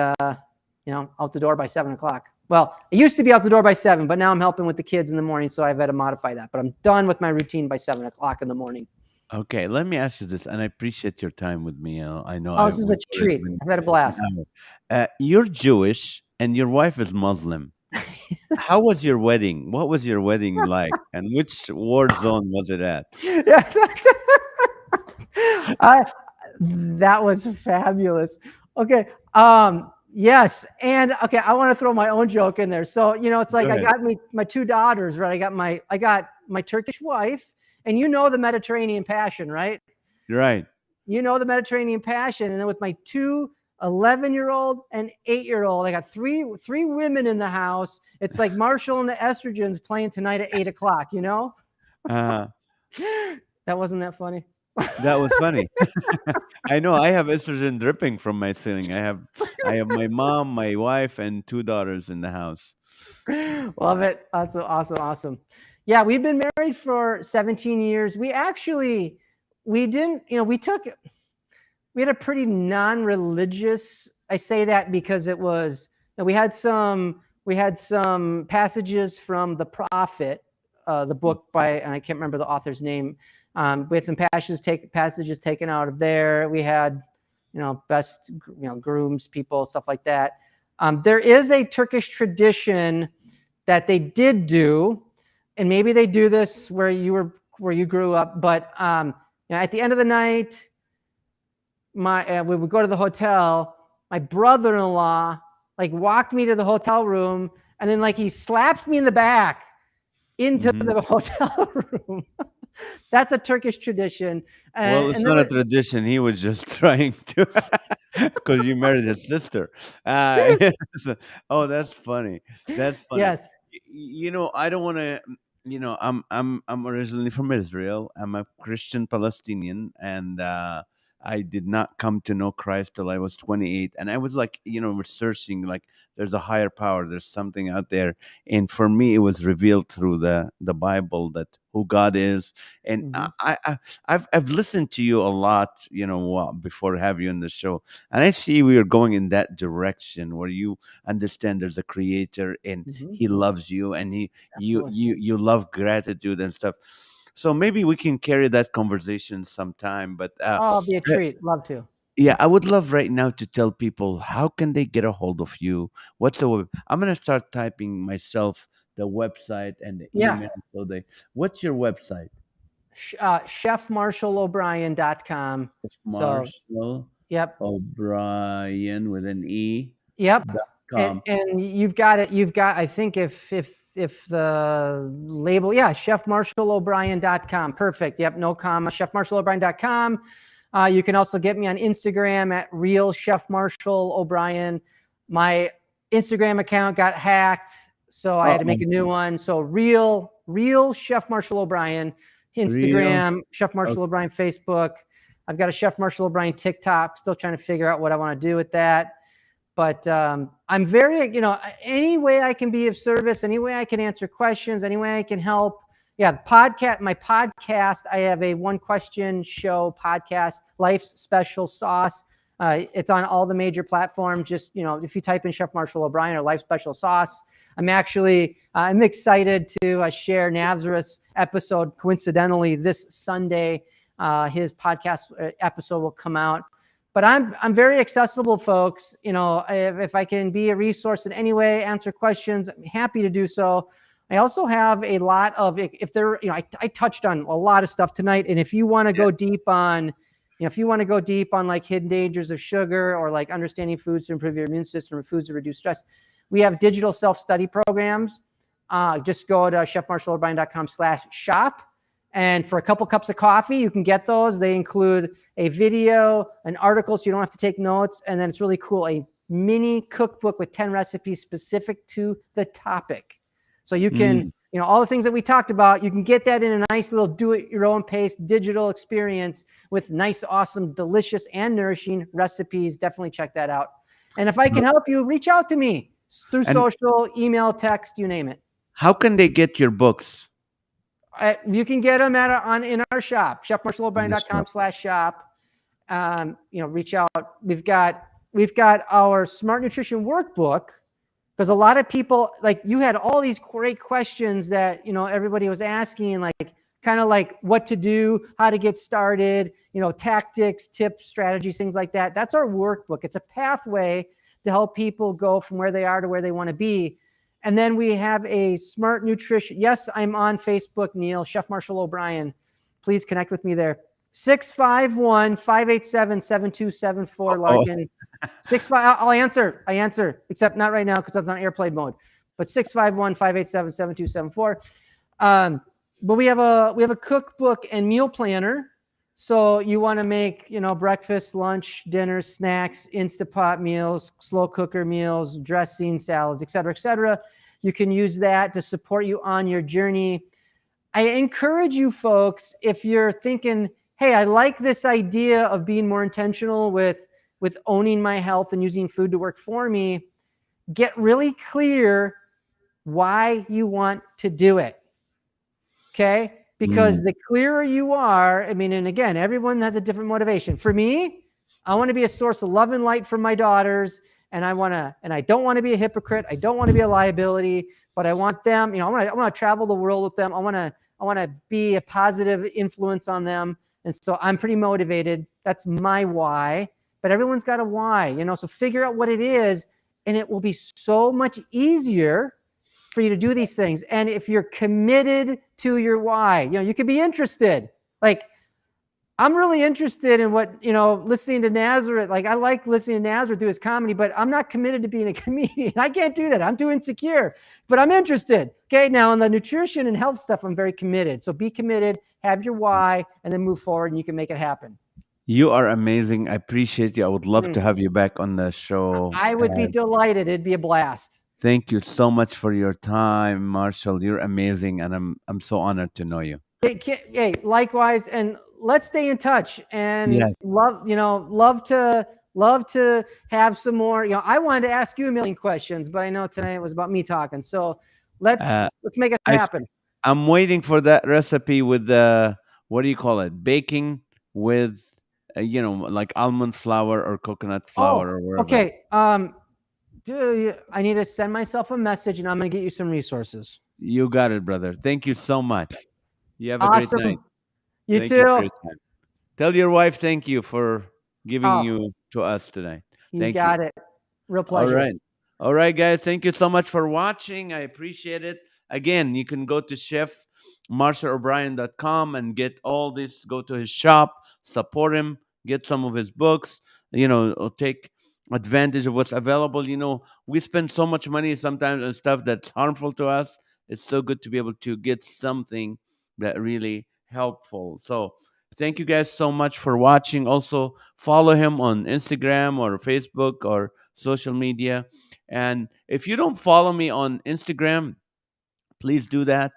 out the door by 7 o'clock. Well, I used to be out the door by 7, but now I'm helping with the kids in the morning, so I've had to modify that. But I'm done with my routine by 7 o'clock in the morning. Okay, let me ask you this, and I appreciate your time with me. I know. Oh, this is a treat. I've had a blast. You're Jewish, and your wife is Muslim. How was your wedding? What was your wedding like? And which war zone was it at? That was fabulous. Okay. Yes. And okay, I want to throw my own joke in there. So, it's like I got my two daughters, right? I got my Turkish wife, and the Mediterranean passion, right? Right. The Mediterranean passion. And then with my two 11-year-old and 8-year-old, I got three women in the house. It's like Marshall and the Estrogens playing tonight at 8 o'clock, That wasn't that funny. That was funny. I know. I have estrogen dripping from my ceiling. I have my mom, my wife, and 2 daughters in the house. Love it. That's awesome. Yeah, we've been married for 17 years. We had a pretty non-religious. I say that because it was, we had some passages from the Prophet, the book by, and I can't remember the author's name, We had some passages taken out of there. We had, best, grooms, people, stuff like that. There is a Turkish tradition that they did do, and maybe they do this where you grew up, but at the end of the night, we would go to the hotel. My brother-in-law walked me to the hotel room, and then he slapped me in the back into the hotel room. That's a Turkish tradition. Well, it's not a tradition. He was just trying to, because you married his sister. Oh, that's funny. That's funny. Yes. I don't want to. I'm originally from Israel. I'm a Christian Palestinian, and I did not come to know Christ till I was 28. And I was researching, there's a higher power, there's something out there. And for me, it was revealed through the Bible that who God is. And I've listened to you a lot, before I have you in the show. And I see we are going in that direction where you understand there's a creator and he loves you, and you love gratitude and stuff. So maybe we can carry that conversation sometime. But it'll be a treat. Love to. yeah, I would love right now to tell people how can they get a hold of you. What's the web? I'm gonna start typing myself the website and the email. What's your website? ChefMarshallO'Brien.com. Marshall. Yep. O'Brien with an E. Yep. .com. And you've got it. I think if the label, ChefMarshallO'Brien.com. Perfect. Yep. No comma. ChefMarshallO'Brien.com. You can also get me on Instagram at Real Chef Marshall O'Brien. My Instagram account got hacked, so I had to make a new one. So Real Chef Marshall O'Brien. Instagram, Chef Marshall O'Brien. Facebook. I've got a Chef Marshall O'Brien TikTok. Still trying to figure out what I want to do with that. But I'm very, any way I can be of service, any way I can answer questions, any way I can help. Yeah, my podcast, I have a one question show podcast, Life's Special Sauce. It's on all the major platforms. Just, if you type in Chef Marshall O'Brien or Life's Special Sauce, I'm excited to share Nazareth's episode. Coincidentally, this Sunday, his podcast episode will come out. But I'm very accessible, folks. If I can be a resource in any way, answer questions, I'm happy to do so. I also have a lot of, I touched on a lot of stuff tonight. And if you want to go deep on, hidden dangers of sugar, or understanding foods to improve your immune system, or foods to reduce stress, we have digital self-study programs. Just go to chefmarshallobrien.com/shop. And for a couple cups of coffee, you can get those. They include a video, an article, so you don't have to take notes. And then it's really cool, a mini cookbook with 10 recipes specific to the topic. So you can, all the things that we talked about, you can get that in a nice little do-it-your-own pace digital experience with nice, awesome, delicious, and nourishing recipes. Definitely check that out. And if I can help you, reach out to me through social, email, text, you name it. How can they get your books? You can get them in our shop, chefmarshallobrien.com/shop. Reach out. We've got our Smart Nutrition Workbook, because a lot of people, you had all these great questions that everybody was asking, what to do, how to get started, tactics, tips, strategies, things like that. That's our workbook. It's a pathway to help people go from where they are to where they want to be. And then we have a Smart Nutrition. Yes, I'm on Facebook, Neil, Chef Marshall O'Brien. Please connect with me there. 651-587-7274, Larkin. 65. I answer, except not right now because that's on airplane mode. But 651-587-7274. But we have a cookbook and meal planner. So you want to make, breakfast, lunch, dinner, snacks, Instapot meals, slow cooker meals, dressing, salads, et cetera, et cetera. You can use that to support you on your journey. I encourage you folks, if you're thinking, hey, I like this idea of being more intentional with owning my health and using food to work for me, get really clear why you want to do it. Okay? Because the clearer you are, and again, everyone has a different motivation. For me, I want to be a source of love and light for my daughters, and I don't want to be a hypocrite. I don't want to be a liability, but I want them, I want to travel the world with them. I want I want to be a positive influence on them. And so I'm pretty motivated. That's my why. But everyone's got a why, so figure out what it is, and it will be so much easier for you to do these things. And if you're committed to your why, you could be interested. Like, I'm really interested in what, listening to Nazareth. Like, I like listening to Nazareth do his comedy, but I'm not committed to being a comedian. I can't do that. I'm too insecure, but I'm interested. Okay. Now, on the nutrition and health stuff, I'm very committed. So be committed, have your why, and then move forward, and you can make it happen. You are amazing. I appreciate you. I would love to have you back on the show. I would be delighted. It'd be a blast. Thank you so much for your time, Marshall. You're amazing, and I'm so honored to know you. Hey, likewise, and let's stay in touch. And Yes. love to have some more. I wanted to ask you a million questions, but I know tonight it was about me talking. So let's make it happen. I'm waiting for that recipe with the, what do you call it? Baking with, like almond flour or coconut flour or whatever. Okay. I need to send myself a message, and I'm going to get you some resources. You got it, brother. Thank you so much. You have a great night. You thank too. You for your time. Tell your wife thank you for giving you to us today. You got it. Real pleasure. All right, guys. Thank you so much for watching. I appreciate it. Again, you can go to chefmarshallobrien.com and get all this. Go to his shop, support him, get some of his books, take advantage of what's available. We spend so much money sometimes on stuff that's harmful to us. It's so good to be able to get something that really helpful. So thank you guys so much for watching. Also, follow him on Instagram or Facebook or social media. And if you don't follow me on Instagram, please do that.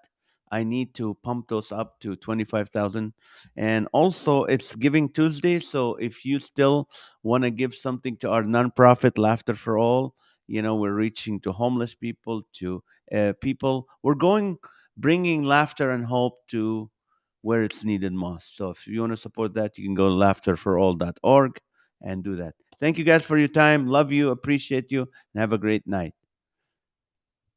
I need to pump those up to 25,000. And also, it's Giving Tuesday. So if you still want to give something to our nonprofit, Laughter for All, we're reaching to homeless people, to people. Bringing laughter and hope to where it's needed most. So if you want to support that, you can go to laughterforall.org and do that. Thank you guys for your time. Love you, appreciate you, and have a great night.